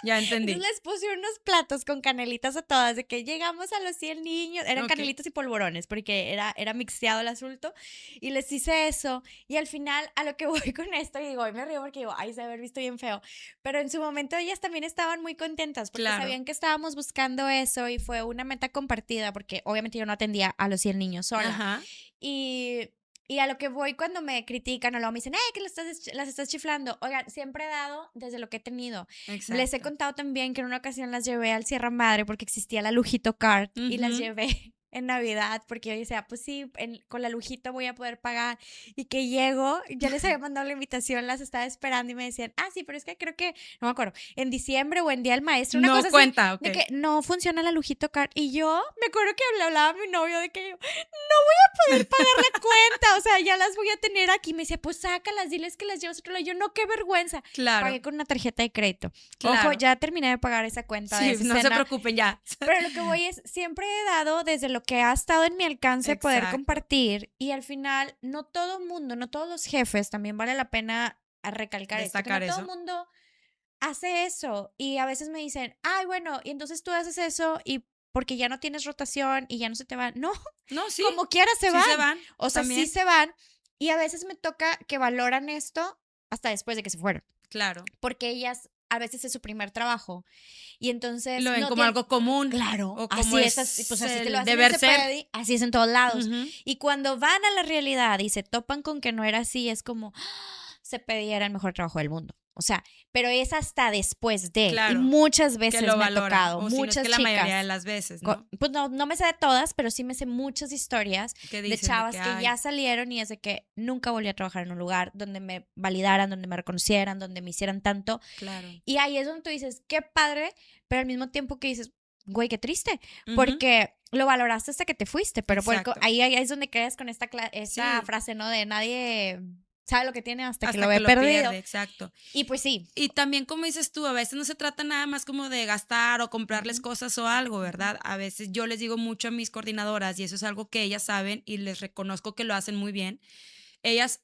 ya entendí. Entonces les puse unos platos con canelitas a todas, de que llegamos a los 100 niños, eran canelitas y polvorones, porque era mixeado el asunto, y les hice eso, y al final, a lo que voy con esto, y digo, hoy me río porque digo, ay, se debe haber visto bien feo, pero en su momento ellas también estaban muy contentas, porque sabían que estábamos buscando eso, y fue una meta compartida, porque obviamente yo no atendía a los 100 niños sola, y a lo que voy cuando me critican o luego me dicen, que las estás chiflando. Oigan, siempre he dado desde lo que he tenido. Exacto. Les he contado también que en una ocasión las llevé al Sierra Madre porque existía la Lujito Card y las llevé en Navidad porque yo decía, pues sí, con la Lujito voy a poder pagar. Y que llego, ya les había mandado la invitación, las estaba esperando y me decían, sí, pero es que creo que, no me acuerdo, en diciembre o en Día del Maestro, una cosa cuenta, así, de que no funciona la Lujito Card. Y yo me acuerdo que le hablaba a mi novio de que yo, no voy a poder pagar la cuenta, o sea, ya las voy a tener aquí. Me decía, pues sácalas, diles que las llevas a otro lado. Yo, no, qué vergüenza. Claro. Pagué con una tarjeta de crédito. Claro. Ojo, ya terminé de pagar esa cuenta. Sí, no se preocupen ya. Pero lo que voy es, siempre he dado desde lo que ha estado en mi alcance poder compartir, y al final no todo mundo, no todos los jefes, también vale la pena recalcar destacar esto, que no todo mundo hace eso, y a veces me dicen, bueno, y entonces tú haces eso y porque ya no tienes rotación y ya no se te van. No, sí, como quiera se van. O sea, también. Sí se van, y a veces me toca que valoran esto hasta después de que se fueron. Claro. Porque ellas a veces es su primer trabajo y entonces lo ven como algo común. Claro, o como así es, pues así te lo hacen deber ser. Así es en todos lados. Y cuando van a la realidad y se topan con que no era así, es como CPDI era el mejor trabajo del mundo. O sea, pero es hasta después de. Claro, y muchas veces me ha tocado. O muchas si no es que chicas. La mayoría de las veces, ¿no? Pues no me sé de todas, pero sí me sé muchas historias de chavas que ya salieron y es de que nunca volví a trabajar en un lugar donde me validaran, donde me reconocieran, donde me hicieran tanto. Claro. Y ahí es donde tú dices, qué padre, pero al mismo tiempo que dices, güey, qué triste, porque lo valoraste hasta que te fuiste, pero ahí es donde quedas con esta frase, ¿no? De nadie sabe lo que tiene hasta que lo ve perdido. Pierde, exacto. Y pues sí. Y también, como dices tú, a veces no se trata nada más como de gastar o comprarles cosas o algo, ¿verdad? A veces yo les digo mucho a mis coordinadoras, y eso es algo que ellas saben y les reconozco que lo hacen muy bien. Ellas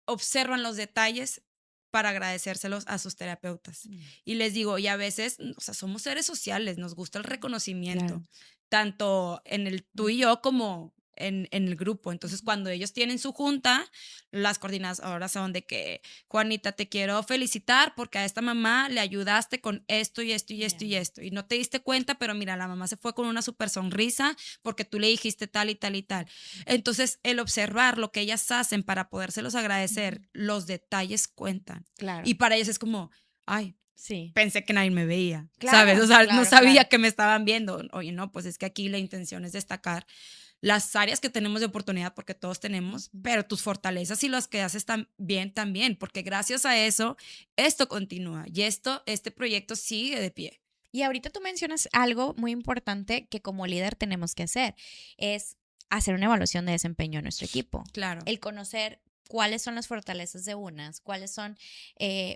observan los detalles para agradecérselos a sus terapeutas. Y les digo, y a veces, o sea, somos seres sociales, nos gusta el reconocimiento, tanto en el tú y yo como en el grupo. Entonces, cuando ellos tienen su junta, las coordinadoras son de que, Juanita, te quiero felicitar porque a esta mamá le ayudaste con esto y esto y esto y esto. Y no te diste cuenta, pero mira, la mamá se fue con una súper sonrisa porque tú le dijiste tal y tal y tal. Entonces, el observar lo que ellas hacen para podérselos agradecer, los detalles cuentan. Claro. Y para ellas es como, ay, sí, pensé que nadie me veía, ¿sabes? O sea, no sabía que me estaban viendo. Oye, no, pues es que aquí la intención es destacar las áreas que tenemos de oportunidad, porque todos tenemos, pero tus fortalezas y las que haces bien también, porque gracias a eso, esto continúa y este proyecto sigue de pie. Y ahorita tú mencionas algo muy importante que como líder tenemos que hacer, es hacer una evaluación de desempeño en nuestro equipo. Claro. El conocer cuáles son las fortalezas de unas, cuáles son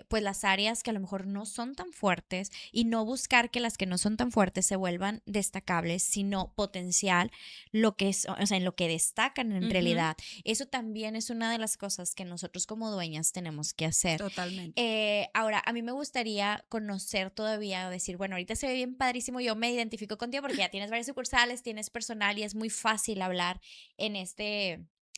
pues las áreas que a lo mejor no son tan fuertes, y no buscar que las que no son tan fuertes se vuelvan destacables, sino potencial lo que es, o sea, en lo que destacan en realidad. Eso también es una de las cosas que nosotros como dueñas tenemos que hacer. Totalmente. Ahora, a mí me gustaría conocer todavía, decir, bueno, ahorita se ve bien padrísimo, yo me identifico contigo porque ya tienes varias sucursales, tienes personal y es muy fácil hablar en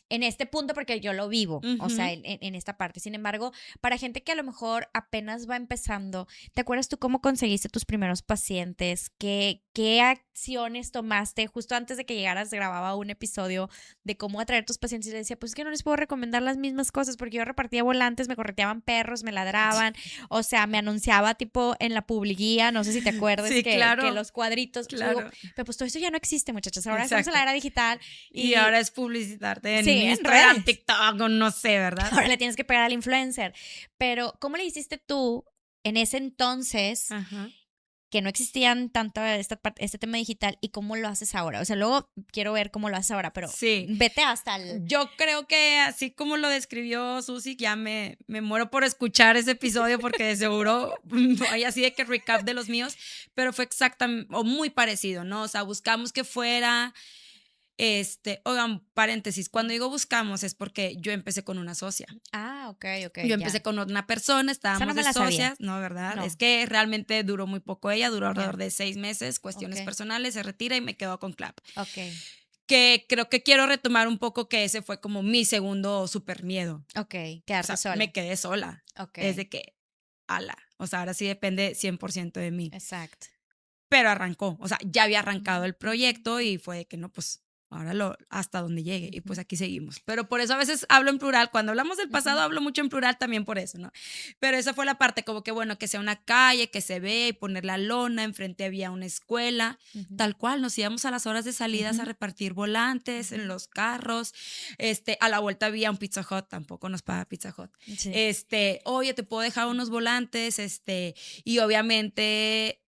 en este punto porque yo lo vivo, o sea, en esta parte. Sin embargo, para gente que a lo mejor apenas va empezando, ¿te acuerdas tú cómo conseguiste tus primeros pacientes? ¿Qué acciones tomaste? Justo antes de que llegaras grababa un episodio de cómo atraer tus pacientes y le decía, pues es que no les puedo recomendar las mismas cosas porque yo repartía volantes, me correteaban perros, me ladraban, o sea, me anunciaba tipo en la publiguía, no sé si te acuerdas Sí, que claro. los cuadritos, Claro. digo, pero pues todo eso ya no existe, muchachas, ahora Exacto. estamos en la era digital. Y ahora es publicitarte en Sí, en Instagram, redes. TikTok, o no sé, ¿verdad? Ahora le tienes que pegar al influencer. Pero, ¿cómo le hiciste tú en ese entonces Ajá. que no existían tanto este tema digital y cómo lo haces ahora? O sea, luego quiero ver cómo lo haces ahora, pero Sí. vete hasta el... Yo creo que así como lo describió Susi, ya me muero por escuchar ese episodio porque de seguro hay así de que recap de los míos, pero fue exactamente o muy parecido, ¿no? O sea, buscamos que fuera, oigan, paréntesis, cuando digo buscamos es porque yo empecé con una socia. Ah, ok, Yo empecé con una persona, estábamos no me de la sabía. socias, ¿no? ¿Verdad? No. Es que realmente duró muy poco ella, duró alrededor de 6 meses, cuestiones Ok. personales, se retira y me quedo con Clap. Ok, Que creo que quiero retomar un poco que ese fue como mi segundo super miedo. ok, O quedarte sea, sola. me quedé sola. Ok, Es de que, ala, o sea, ahora sí depende 100% de mí. exacto. Pero arrancó, o sea, ya había arrancado el proyecto y fue de que no, pues ahora hasta donde llegue y pues aquí seguimos. Pero por eso a veces hablo en plural, cuando hablamos del pasado hablo mucho en plural también por eso, ¿no? Pero esa fue la parte como que bueno, que sea una calle, que se ve y poner la lona, enfrente había una escuela, tal cual, nos íbamos a las horas de salidas a repartir volantes en los carros, a la vuelta había un Pizza Hut, tampoco nos paga Pizza Hut, Sí. Oye, te puedo dejar unos volantes, y obviamente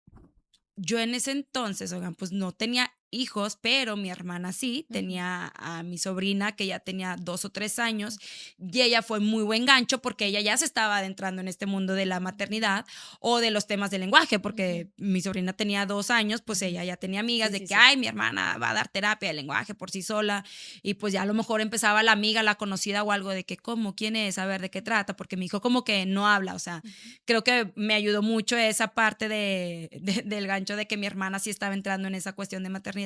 yo en ese entonces, oigan, pues no tenía hijos, pero mi hermana sí, tenía a mi sobrina que ya tenía 2 o 3 años y ella fue muy buen gancho porque ella ya se estaba adentrando en este mundo de la maternidad o de los temas del lenguaje, porque mi sobrina tenía 2 años, pues ella ya tenía amigas de que, ay, mi hermana va a dar terapia de lenguaje por sí sola y pues ya a lo mejor empezaba la amiga, la conocida o algo de que, ¿cómo? ¿Quién es? A ver, ¿de qué trata? Porque mi hijo como que no habla, o sea, creo que me ayudó mucho esa parte del gancho de que mi hermana sí estaba entrando en esa cuestión de maternidad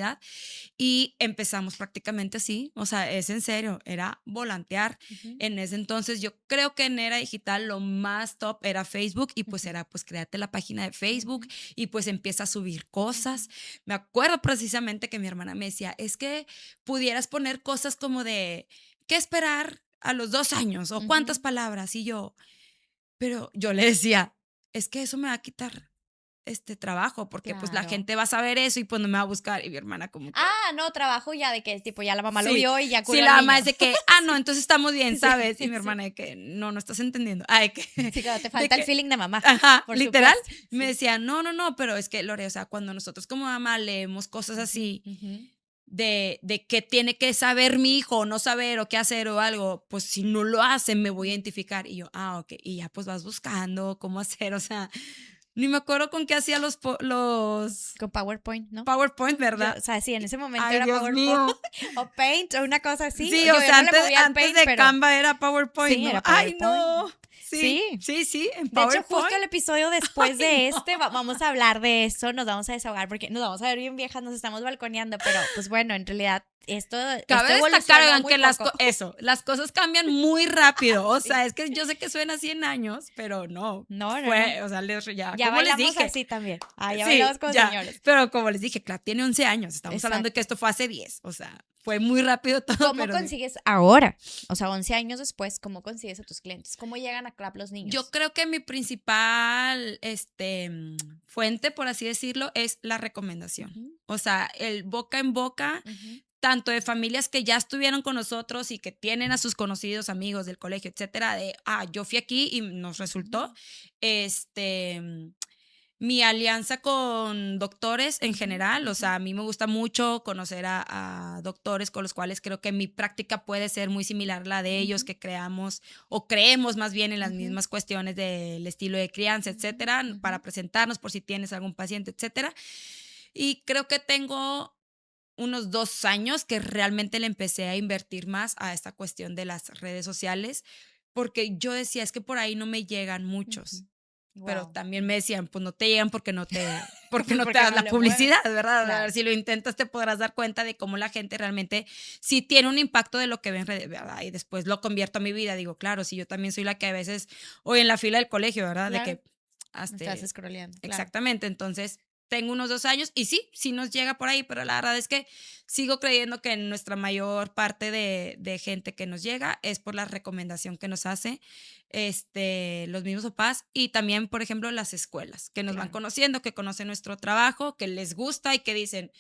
y empezamos prácticamente así, o sea, es en serio, era volantear. En ese entonces yo creo que en era digital lo más top era Facebook y pues era pues créate la página de Facebook y pues empieza a subir cosas. Me acuerdo precisamente que mi hermana me decía, es que pudieras poner cosas como de, ¿qué esperar a los 2 años? O cuántas palabras y pero yo le decía, es que eso me va a quitar trabajo, porque pues la Claro. gente va a saber eso y pues no me va a buscar. Y mi hermana como que, Ah, no, trabajo ya de que tipo ya la mamá lo sí, vio y ya sí, curó la al mamá niño. es de que, no, entonces estamos bien, Sí, ¿sabes? Y mi sí. hermana de que, no estás entendiendo. Ay, que, Sí, claro, te de falta el que, feeling de mamá. ajá, Por literal, supuesto. me Sí. decía, no, pero es que, Lore, o sea, cuando nosotros como mamá leemos cosas así, de qué tiene que saber mi hijo o no saber o qué hacer o algo, pues si no lo hacen me voy a identificar. Y yo, ok, y ya pues vas buscando cómo hacer, o sea, ni me acuerdo con qué hacía los Con PowerPoint, ¿no? PowerPoint, ¿verdad? O sea, sí, en ese momento Ay, era Dios PowerPoint mío. o Paint o una cosa así. Sí, Yo o sea, no le movía al antes Paint, de pero Canva era PowerPoint, sí, ¿no? era Ay, PowerPoint. no. Sí. Sí, en De hecho, PowerPoint. justo el episodio después Ay, de no. vamos a hablar de eso, nos vamos a desahogar porque nos vamos a ver bien viejas, nos estamos balconeando, pero pues bueno, en realidad esto Cabe destacar, evolucionó oigan, muy que poco. las cosas cambian muy rápido. O Sí. sea, es que yo sé que suena 100 años, pero no. No. O sea, ya Ya como les bailamos dije. así también. Ah, ya Sí, bailamos como ya. señores. Pero como les dije, Clap tiene 11 años. Estamos hablando de que esto fue hace 10. O sea, fue muy rápido todo. ¿Cómo pero sí. consigues ahora? O sea, 11 años después, ¿cómo consigues a tus clientes? ¿Cómo llegan a Clap los niños? Yo creo que mi principal fuente, por así decirlo, es la recomendación. O sea, el boca en boca, tanto de familias que ya estuvieron con nosotros y que tienen a sus conocidos, amigos del colegio, etcétera, de, yo fui aquí y nos resultó. Mi alianza con doctores en general, o sea, a mí me gusta mucho conocer a doctores con los cuales creo que mi práctica puede ser muy similar a la de ellos, que creamos o creemos más bien en las mismas cuestiones del estilo de crianza, etcétera, para presentarnos por si tienes algún paciente, etcétera. Y creo que tengo unos 2 años que realmente le empecé a invertir más a esta cuestión de las redes sociales, porque yo decía, es que por ahí no me llegan muchos. pero Wow. también me decían, pues no te llegan porque no te das Porque la no le mueves. publicidad, ¿verdad? A Claro. ver, si lo intentas te podrás dar cuenta de cómo la gente realmente sí tiene un impacto de lo que ven, ¿verdad? Y después lo convierto a mi vida. Digo, claro, si yo también soy la que a veces, o en la fila del colegio, ¿verdad? De Claro. que, Estás scrolleando. Claro. exactamente, entonces tengo unos 2 años y sí nos llega por ahí, pero la verdad es que sigo creyendo que nuestra mayor parte de gente que nos llega es por la recomendación que nos hace los mismos papás y también, por ejemplo, las escuelas que nos van Claro. conociendo, que conocen nuestro trabajo, que les gusta y que dicen,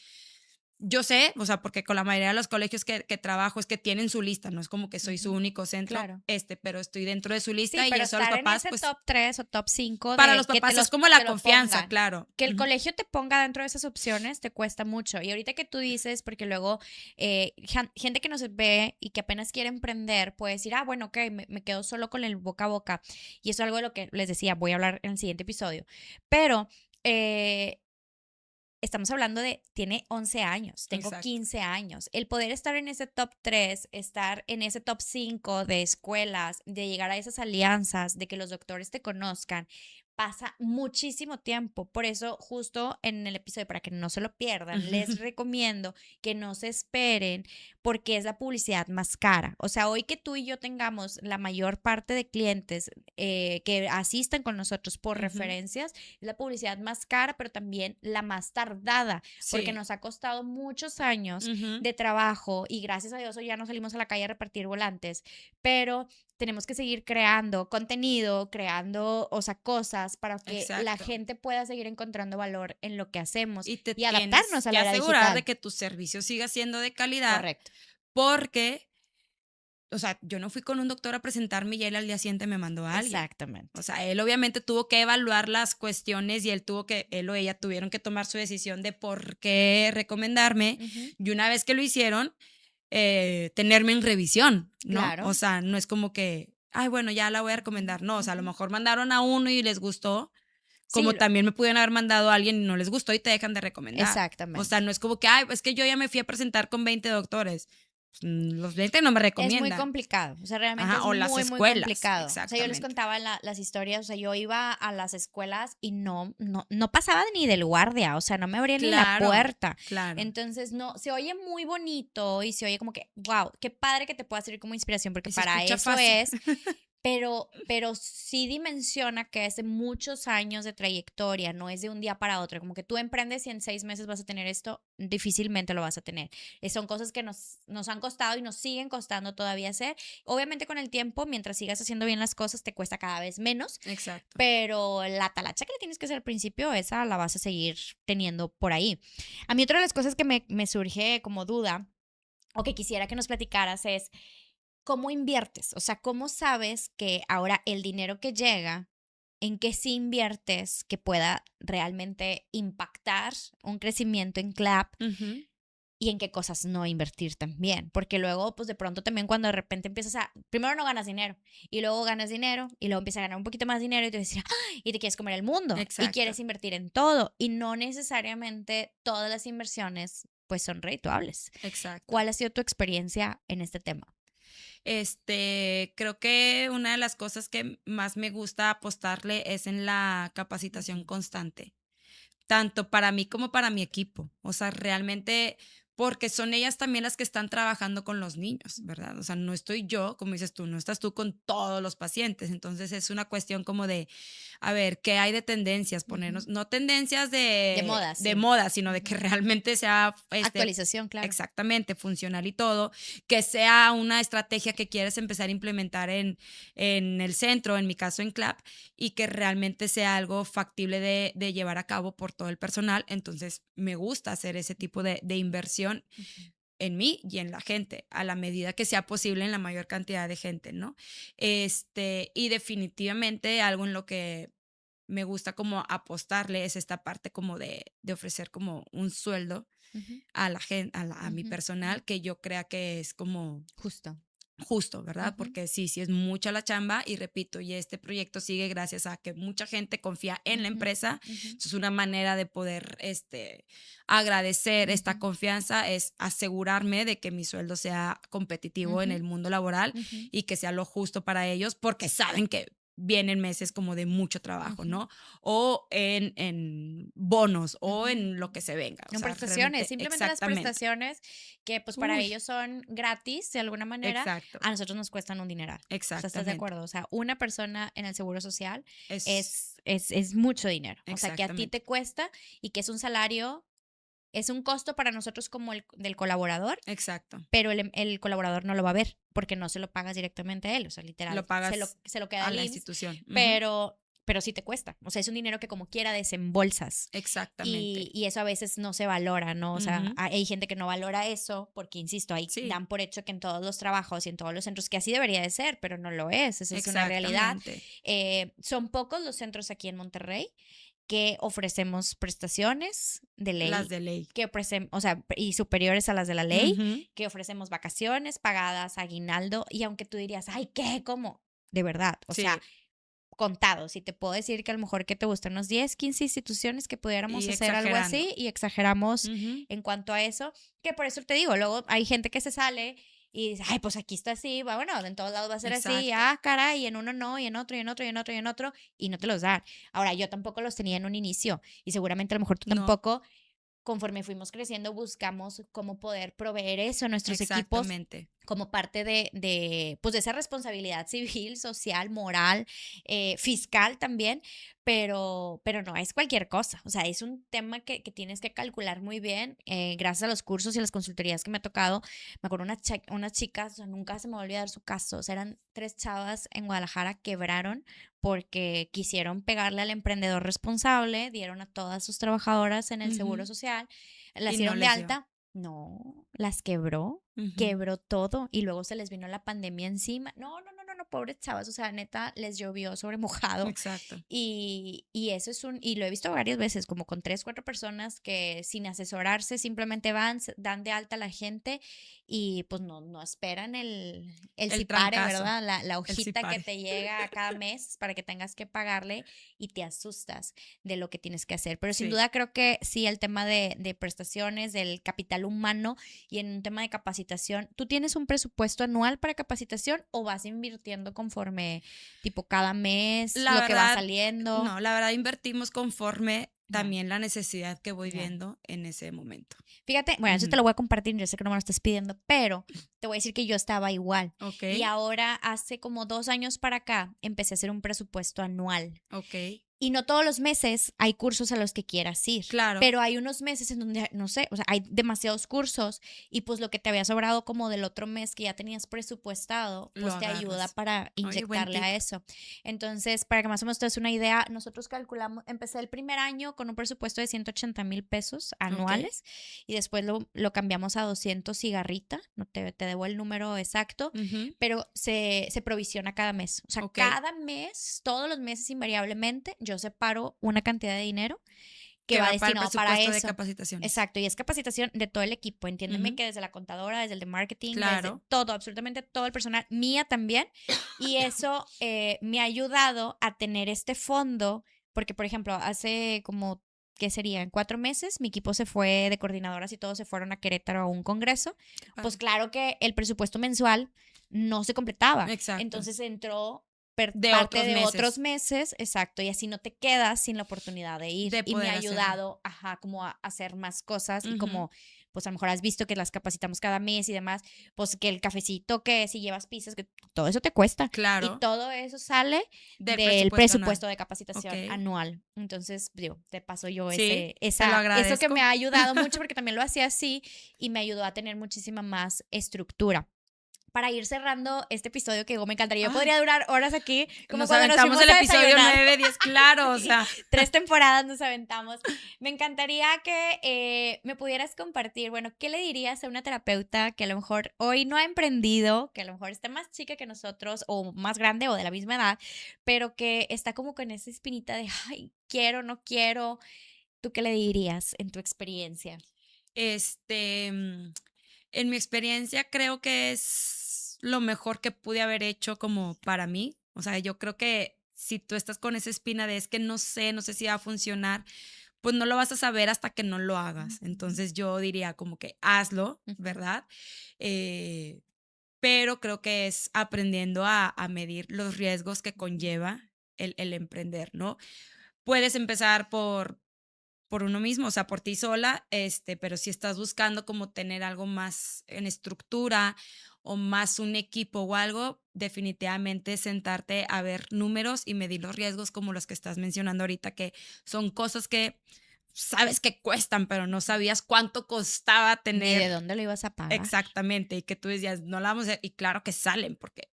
yo sé, o sea, porque con la mayoría de los colegios que trabajo es que tienen su lista, no es como que soy su Ujú. único centro, Claro. pero estoy dentro de su Sí, lista y pero eso a los estar en papás, ese pues, top 3 o top 5 para de los que papás es como la te lo confianza, pongan, claro. que el Ujú. colegio te ponga dentro de esas opciones te cuesta mucho. Y ahorita que tú dices, porque luego gente que nos ve y que apenas quiere emprender puede decir, ah, bueno, ok, me quedo solo con el boca a boca. Y eso es algo de lo que les decía, voy a hablar en el siguiente episodio. Pero estamos hablando de, tiene 11 años, tengo Exacto. 15 años. El poder estar en ese top 3, estar en ese top 5 de escuelas, de llegar a esas alianzas, de que los doctores te conozcan, pasa muchísimo tiempo. Por eso, justo en el episodio, para que no se lo pierdan, les recomiendo que no se esperen porque es la publicidad más cara. O sea, hoy que tú y yo tengamos la mayor parte de clientes que asistan con nosotros por Ujú. referencias, es la publicidad más cara, pero también la más tardada, porque Sí. nos ha costado muchos años Ujú. de trabajo y gracias a Dios hoy ya no salimos a la calle a repartir volantes, pero tenemos que seguir creando contenido, creando, o sea, cosas para que la Exacto. gente pueda seguir encontrando valor en lo que hacemos Y te y tienes adaptarnos a que la era asegurar de digital. que tu servicio siga siendo de calidad, Correcto. porque, o sea, yo no fui con un doctor a presentarme y él al día siguiente me mandó a alguien. O Exactamente. sea, él obviamente tuvo que evaluar las cuestiones y él o ella tuvieron que tomar su decisión de por qué recomendarme. Ujú. Y una vez que lo hicieron, tenerme en revisión, ¿no? O Claro. sea, no es como que, ay, bueno, ya la voy a recomendar. No, o sea, a lo Ujú. mejor mandaron a uno y les gustó, Sí, como también me pudieron haber mandado a alguien y no les gustó y te dejan de recomendar. O sea, exactamente. no es como que, ay, es que yo ya me fui a presentar con 20 doctores. Pues, los 20 no me Es muy recomiendan. complicado, o sea, realmente Ajá, es o las muy, muy escuelas, complicado. O sea, yo les exactamente. contaba las historias, o sea, yo iba a las escuelas y no pasaba ni del guardia, o sea, no me abría ni la Claro, puerta. claro. Entonces, no, se oye muy bonito y se oye como que, wow, qué padre que te pueda servir como inspiración, porque Y se para escucha eso fácil. es, pero sí dimensiona que es de muchos años de trayectoria, no es de un día para otro. Como que tú emprendes y en 6 meses vas a tener esto, difícilmente lo vas a tener. Son cosas que nos han costado y nos siguen costando todavía hacer. Obviamente con el tiempo, mientras sigas haciendo bien las cosas, te cuesta cada vez menos, Exacto. pero la talacha que le tienes que hacer al principio, esa la vas a seguir teniendo por ahí. A mí otra de las cosas que me surge como duda o que quisiera que nos platicaras es, ¿cómo inviertes? O sea, ¿cómo sabes que ahora el dinero que llega, en qué sí inviertes que pueda realmente impactar un crecimiento en Clap Ujú. y en qué cosas no invertir también? Porque luego, pues de pronto también cuando de repente empiezas primero no ganas dinero y luego ganas dinero y luego empiezas a ganar un poquito más dinero y te vas a decir, ¡ah! Y te quieres comer el mundo y Exacto, quieres invertir en todo y no necesariamente todas las inversiones pues son redituables. exacto. ¿Cuál ha sido tu experiencia en este tema? Creo que una de las cosas que más me gusta apostarle es en la capacitación Ujú. constante, tanto para mí como para mi equipo. O sea, realmente, porque son ellas también las que están trabajando con los niños, ¿verdad? O sea, no estoy yo, como dices tú, no estás tú con todos los pacientes. Entonces es una cuestión como de, a ver, ¿qué hay de tendencias? Ujú. Ponernos, no tendencias De moda, de sí. moda, sino de que Ujú. realmente sea Actualización, claro. exactamente funcional y todo, que sea una estrategia que quieres empezar a implementar en el centro, en mi caso en CLAP, y que realmente sea algo factible de llevar a cabo por todo el personal. Entonces, me gusta hacer ese tipo de inversión Ujú. en mí y en la gente, a la medida que sea posible en la mayor cantidad de gente, ¿no? Y definitivamente algo en lo que me gusta como apostarle es esta parte como de ofrecer como un sueldo Ujú. a la gente, a mi Ujú. personal, que yo crea que es como Justo. justo, ¿verdad? Ujú. Porque sí es mucha la chamba y repito, y este proyecto sigue gracias a que mucha gente confía en la Ujú. empresa. Ujú. Es una manera de poder agradecer esta Ujú. confianza, es asegurarme de que mi sueldo sea competitivo en Ujú. el mundo laboral Ujú. y que sea lo justo para ellos, porque saben que vienen meses como de mucho trabajo, Ujú. ¿no? O en bonos o Ujú. en lo que se venga. O En sea, prestaciones, realmente, simplemente las exactamente. prestaciones que pues para Uy, ellos son gratis de alguna manera, exacto, a nosotros nos cuestan un dineral. O sea, ¿estás de exactamente. acuerdo? O sea, una persona en el seguro social Es es mucho dinero. O sea, que a ti exactamente, te cuesta y que es un salario, es un costo para nosotros como el del colaborador, exacto. pero el colaborador no lo va a ver porque no se lo pagas directamente a él. O sea, Lo literal, pagas se lo queda a el la IMSS, institución. Ujú. pero, pero sí te cuesta. O sea, es un dinero que como quiera desembolsas. Exactamente. Y eso a veces no se valora, ¿no? O sea, Ujú. hay gente que no valora eso porque, insisto, ahí Sí, dan por hecho que en todos los trabajos y en todos los centros, que así debería de ser, pero no lo es, esa es una realidad. exactamente. Son pocos los centros aquí en Monterrey que ofrecemos prestaciones de Las ley, de ley. que ofrecemos, o sea, y superiores a las de la ley, Ujú. que ofrecemos vacaciones pagadas, aguinaldo, y aunque tú dirías, ay, ¿qué? ¿Cómo? De verdad, o sea, Sí, contados. Y te puedo decir que a lo mejor que te gustan unos 10 15 instituciones que pudiéramos y hacer algo exagerando. así y exageramos Ujú. en cuanto a eso, que por eso te digo, luego hay gente que se sale y dice, ay, pues aquí está así, bueno, en todos lados va a ser así, Exacto. ah, caray, y en uno no, y en otro, y en otro, y en otro, y en otro, y no te los dan. Ahora, yo tampoco los tenía en un inicio, y seguramente a lo mejor tú No, tampoco. Conforme fuimos creciendo, buscamos cómo poder proveer eso a nuestros equipos exactamente. como parte pues de esa responsabilidad civil, social, moral, fiscal también, pero no es cualquier cosa. O sea, es un tema que tienes que calcular muy bien. Gracias a los cursos y las consultorías que me ha tocado, me acuerdo unas chicas, o sea, nunca se me va a olvidar su caso. O sea, eran 3 chavas en Guadalajara, quebraron porque quisieron pegarle al emprendedor responsable, dieron a todas sus trabajadoras en el seguro Ujú. social, las Y no dieron de les dio. alta. No, las quebró, Ujú. quebró todo y luego se les vino la pandemia encima. No, no, no, no, no, pobres chavas, o sea, neta, les llovió sobre mojado. Exacto. Y eso y lo he visto varias veces, como con 3, 4 personas que sin asesorarse simplemente van, dan de alta a la gente y pues no esperan el El cipare, trancazo, ¿verdad? La el hojita que sipare. te llega a cada mes para que tengas que pagarle y te asustas de lo que tienes que hacer. Pero sin Sí. duda creo que sí, el tema de prestaciones, del capital humano y en un tema de capacitación, ¿tú tienes un presupuesto anual para capacitación o vas invirtiendo conforme, tipo cada mes, La lo que va verdad, saliendo? no, la verdad invertimos conforme Ya, también la necesidad que voy ya. viendo en ese momento. Fíjate, bueno, eso te Ujú. lo voy a compartir, yo sé que no me lo estás pidiendo, pero te voy a decir que yo estaba igual. Y Okey, ahora, hace como 2 años para acá, empecé a hacer un presupuesto anual. okey. Y no todos los meses hay cursos a los que quieras ir, Claro, pero hay unos meses en donde, no sé, o sea, hay demasiados cursos y pues lo que te había sobrado como del otro mes que ya tenías presupuestado, lo pues te ayuda agarras. para Oye, buen inyectarle a tip. eso. Entonces, para que más o menos te des una idea, nosotros calculamos, empecé el primer año con un presupuesto de 180,000 pesos Okey. anuales y después lo cambiamos a 200 y garrita, no te debo el número exacto, Ujú. pero se provisiona cada mes. O sea, Okey. cada mes, todos los meses invariablemente, yo separo una cantidad de dinero que Que va va para el destinado para presupuesto de eso. capacitaciones. Exacto, y es capacitación de todo el equipo. Entiéndeme Ujú. que desde la contadora, desde el de marketing, desde Claro. todo, absolutamente todo el personal, mía también. Y eso me ha ayudado a tener este fondo, porque, por ejemplo, hace como, ¿qué sería? En 4 meses, mi equipo se fue de coordinadoras y todos se fueron a Querétaro a un congreso. Qué Pues padre. claro que el presupuesto mensual no se completaba. Exacto. Entonces entró De parte otros de otros meses meses, exacto, y así no te quedas sin la oportunidad de ir. de Y me ha poder hacerlo. ayudado, ajá, como a hacer más cosas y Ujú. como, pues a lo mejor has visto que las capacitamos cada mes y demás, pues que el cafecito, que si llevas pizzas, que todo eso te cuesta. Y Claro, todo eso sale del del presupuesto anual. presupuesto de capacitación Okey. anual. Entonces, digo, te paso yo Sí, te lo eso que me agradezco. ha ayudado mucho porque también lo hacía así y me ayudó a tener muchísima más estructura para ir cerrando este episodio que digo, me encantaría. Yo Ay, podría durar horas aquí, como nos cuando nos aventamos fuimos el a episodio desayunar. 9, 10, claro, o Sí, sea, 3 temporadas nos aventamos. Me encantaría que me pudieras compartir, bueno, ¿qué le dirías a una terapeuta que a lo mejor hoy no ha emprendido, que a lo mejor está más chica que nosotros o más grande o de la misma edad, pero que está como con esa espinita de, ay, quiero, no quiero? ¿Tú qué le dirías en tu experiencia? este, en mi experiencia creo que es lo mejor que pude haber hecho como para mí. O sea, yo creo que si tú estás con esa espina de es que no sé si va a funcionar, pues no lo vas a saber hasta que no lo hagas. Ujú, Entonces yo diría como que hazlo, ujú, ¿verdad? Pero creo que es aprendiendo a medir los riesgos que ujú, conlleva el emprender, ¿no? Puedes empezar por uno mismo, o sea, por ti sola, pero si estás buscando como tener algo más en estructura o más un equipo o algo, definitivamente sentarte a ver números y medir los riesgos como los que estás mencionando ahorita, que son cosas que sabes que cuestan, pero no sabías cuánto costaba Ni de tener dónde lo ibas a pagar. exactamente, y que tú decías, no la vamos a hacer, y claro que salen, porque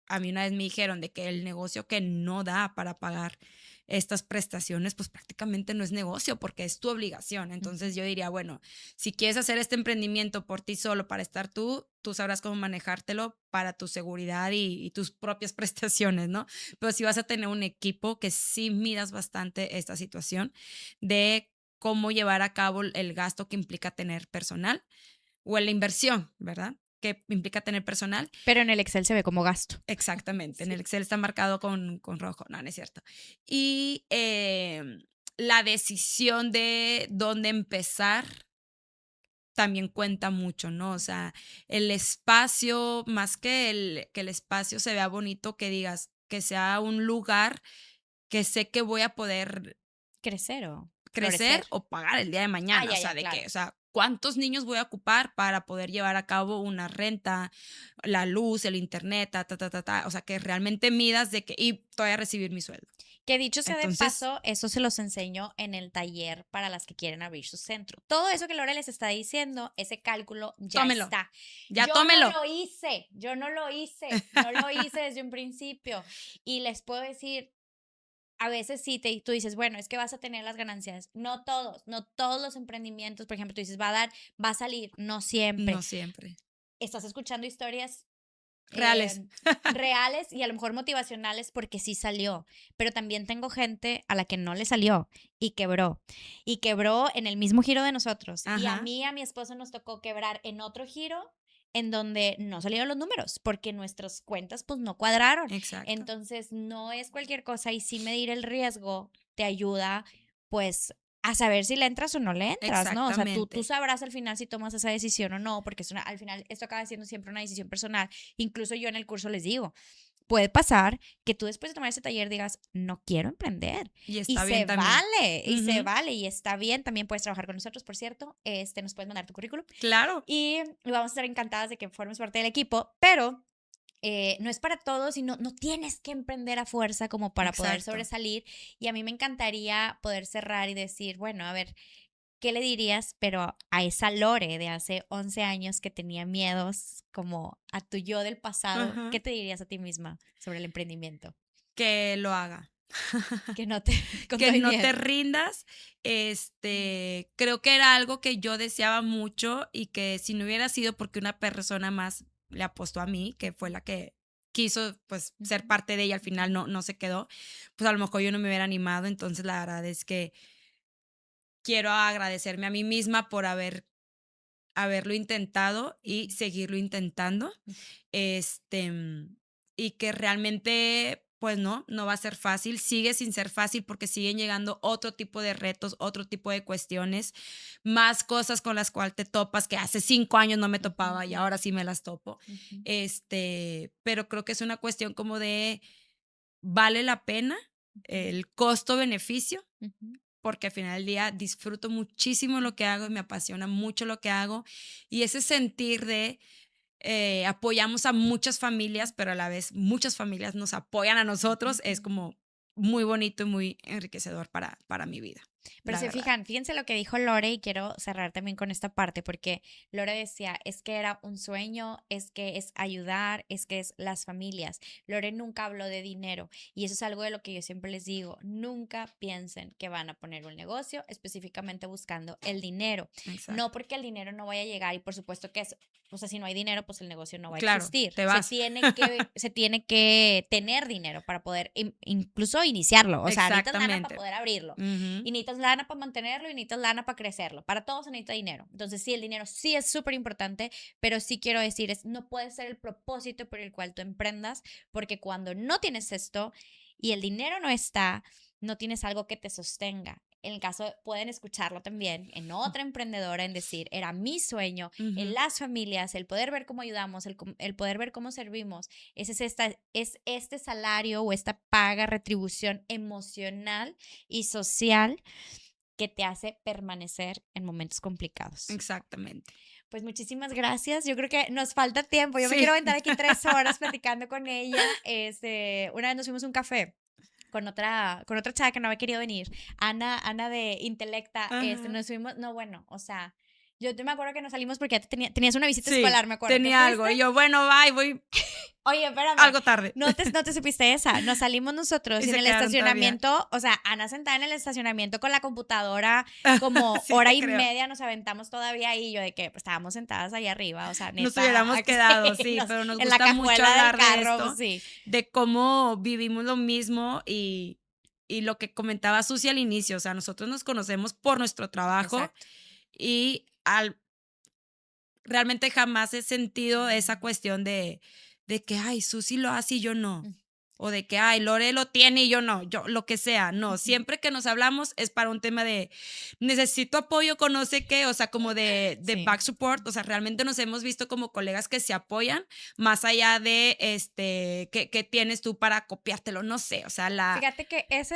a mí una vez me dijeron de que el negocio que no da para pagar estas prestaciones, pues prácticamente no es negocio porque es tu obligación. Entonces yo diría, bueno, si quieres hacer este emprendimiento por ti solo para estar tú sabrás cómo manejártelo para tu seguridad y tus propias prestaciones, ¿no? Pero si vas a tener un equipo que sí midas bastante esta situación de cómo llevar a cabo el gasto que implica tener personal o la inversión, ¿verdad? Que implica tener personal. Pero en el Excel se ve como gasto. Exactamente, en Sí. el Excel está marcado con rojo, no, no es cierto. Y la decisión de dónde empezar también cuenta mucho, ¿no? O sea, el espacio, más que el espacio se vea bonito, que digas que sea un lugar que sé que voy a poder Crecer o florecer. crecer o pagar el día de Ah, mañana, o ya, sea, ya, de claro. que, o sea, ¿cuántos niños voy a ocupar para poder llevar a cabo una renta, la luz, el internet, o sea, que realmente midas de que y todavía recibir mi sueldo? Que dicho sea de Entonces, paso, eso se los enseño en el taller para las que quieren abrir su centro. Todo eso que Lore les está diciendo, ese cálculo ya tómelo, está. ya Yo no tómelo. lo hice, no lo hice desde un principio. Y les puedo decir, a veces sí, tú dices, bueno, es que vas a tener las ganancias. No todos los emprendimientos, por ejemplo, tú dices, va a salir, no siempre. No siempre. Estás escuchando historias Reales. reales y a lo mejor motivacionales porque sí salió, pero también tengo gente a la que no le salió y quebró en el mismo giro de nosotros y Ajá, a mi esposo nos tocó quebrar en otro giro en donde no salieron los números porque nuestras cuentas pues no cuadraron. exacto. Entonces no es cualquier cosa y sí medir el riesgo te ayuda pues a saber si le entras o no le entras, ¿no? O sea, tú Exactamente. sabrás al final si tomas esa decisión o no, porque al final esto acaba siendo siempre una decisión personal. Incluso yo en el curso les digo, puede pasar que tú después de tomar ese taller digas, no quiero emprender. Y está bien también. Y se Ujú, vale, y está bien. También puedes trabajar con nosotros, por cierto. Nos puedes mandar tu currículum. claro. Y vamos a estar encantadas de que formes parte del equipo, pero no es para todos y no tienes que emprender a fuerza como para poder Exacto. sobresalir. Y a mí me encantaría poder cerrar y decir, bueno, a ver, ¿qué le dirías, pero a esa Lore de hace 11 años que tenía miedos como a tu yo del pasado? Ajá. ¿Qué te dirías a ti misma sobre el emprendimiento? Que lo haga. Que no te, con Que todo y no te miedo. rindas. Creo que era algo que yo deseaba mucho y que si no hubiera sido porque una persona más le apostó a mí, que fue la que quiso pues ser Ujú, parte de ella, al final no se quedó, pues a lo mejor yo no me hubiera animado. Entonces la verdad es que quiero agradecerme a mí misma por haberlo intentado y ujú, seguirlo intentando. ujú, Este, y que realmente, pues no va a ser fácil, sigue sin ser fácil porque siguen llegando otro tipo de retos, otro tipo de cuestiones, más cosas con las cuales te topas que hace 5 años no me topaba y ujú, ahora sí me las topo. ujú, Pero creo que es una cuestión como de, ¿vale la pena ujú, el costo-beneficio? ujú. Porque al final del día disfruto muchísimo lo que hago y me apasiona mucho lo que hago. Y ese sentir de apoyamos a muchas familias, pero a la vez muchas familias nos apoyan a nosotros, es Ujú. como muy bonito y muy enriquecedor para mi vida, Pero la se verdad. fijan, fíjense lo que dijo Lore y quiero cerrar también con esta parte porque Lore decía, es que era un sueño, es que es ayudar, es que es las familias. Lore nunca habló de dinero y eso es algo de lo que yo siempre les digo, nunca piensen que van a poner un negocio específicamente buscando el dinero. No Exacto. porque el dinero no vaya a llegar y por supuesto que es, o sea, si no hay dinero, pues el negocio no va a Claro, existir. te vas. Se tiene que tener dinero para poder incluso iniciarlo. O sea, necesitas lana para Exactamente. poder abrirlo Ujú, y necesitas lana para mantenerlo y necesitas lana para crecerlo. Para todo se necesita dinero. Entonces, sí, el dinero sí es súper importante, pero sí quiero decir, no puede ser el propósito por el cual tú emprendas, porque cuando no tienes esto y el dinero no está, no tienes algo que te sostenga. en el caso, pueden escucharlo también en otra emprendedora, en decir, era mi sueño, en Ujú. las familias, el poder ver cómo ayudamos, el poder ver cómo servimos, es este salario o esta paga, retribución emocional y social que te hace permanecer en momentos complicados. Exactamente. Pues muchísimas gracias. Yo creo que nos falta tiempo. Yo me quiero Sí. aventar aquí 3 horas platicando con ella. Una vez nos fuimos a un café con otra chava que no había querido venir. Ana de Intelecta. Ajá. Nos fuimos, no, bueno, o sea, yo te me acuerdo que nos salimos porque ya tenías una visita Sí, escolar, me acuerdo. ¿Te tenía algo. fuiste? Y yo, bueno, bye, voy Oye, espérame, algo tarde. no te supiste esa. Nos salimos nosotros Y y en se el quedaron todavía. estacionamiento, o sea, Ana sentada en el estacionamiento con la computadora, como Sí hora te y creo. media nos aventamos todavía ahí. Yo de que pues, estábamos sentadas ahí arriba, o sea, Nos neta, hubiéramos quedado, sí, pero nos en la gusta mucho cajuela del hablar de carro, pues esto, sí. de cómo vivimos lo mismo y lo que comentaba Susi al inicio, o sea, nosotros nos conocemos por nuestro trabajo Exacto. y realmente jamás he sentido esa cuestión de que, ay, Susi lo hace y yo no. Mm, O de que, ay, Lore lo tiene y yo no, yo lo que sea. No, ujú. siempre que nos hablamos es para un tema de necesito apoyo con no sé qué, o sea, como de Sí. back support. O sea, realmente nos hemos visto como colegas que se apoyan más allá de ¿qué tienes tú para copiártelo? No sé, o sea, Fíjate que eso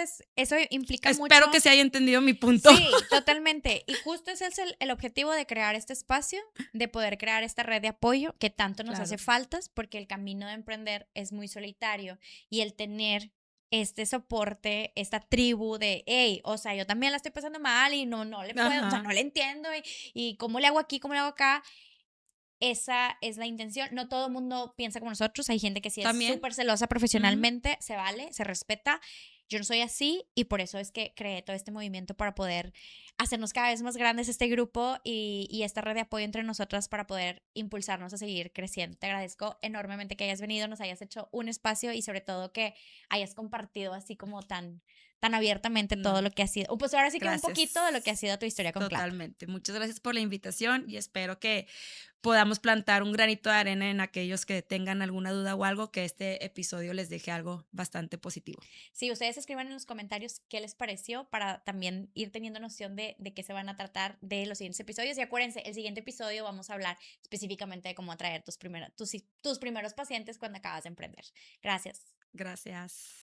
implica espero que mucho. se haya entendido mi punto. Sí, totalmente. Y justo ese es el objetivo de crear este espacio, de poder crear esta red de apoyo que tanto nos hace Claro. faltas, porque el camino de emprender es muy solitario y el tener este soporte, esta tribu de, hey, o sea, yo también la estoy pasando mal y no le puedo, o sea, Ajá. no le entiendo y cómo le hago aquí, cómo le hago acá. Esa es la intención. No todo el mundo piensa como nosotros. Hay gente que sí es También. súper celosa Ujú. profesionalmente, se vale, se respeta. Yo no soy así y por eso es que creé todo este movimiento para poder hacernos cada vez más grandes este grupo y esta red de apoyo entre nosotras para poder impulsarnos a seguir creciendo. Te agradezco enormemente que hayas venido, nos hayas hecho un espacio y sobre todo que hayas compartido así como tan abiertamente todo No, lo que ha sido. Pues ahora sí que un poquito de lo que ha gracias. sido tu historia con Clap. Totalmente. Muchas gracias por la invitación y espero que podamos plantar un granito de arena en aquellos que tengan alguna duda o algo, que este episodio les deje algo bastante positivo. Sí, ustedes escriban en los comentarios qué les pareció para también ir teniendo noción de qué se van a tratar de los siguientes episodios. Y acuérdense, el siguiente episodio vamos a hablar específicamente de cómo atraer tus primeros pacientes cuando acabas de emprender. Gracias. Gracias.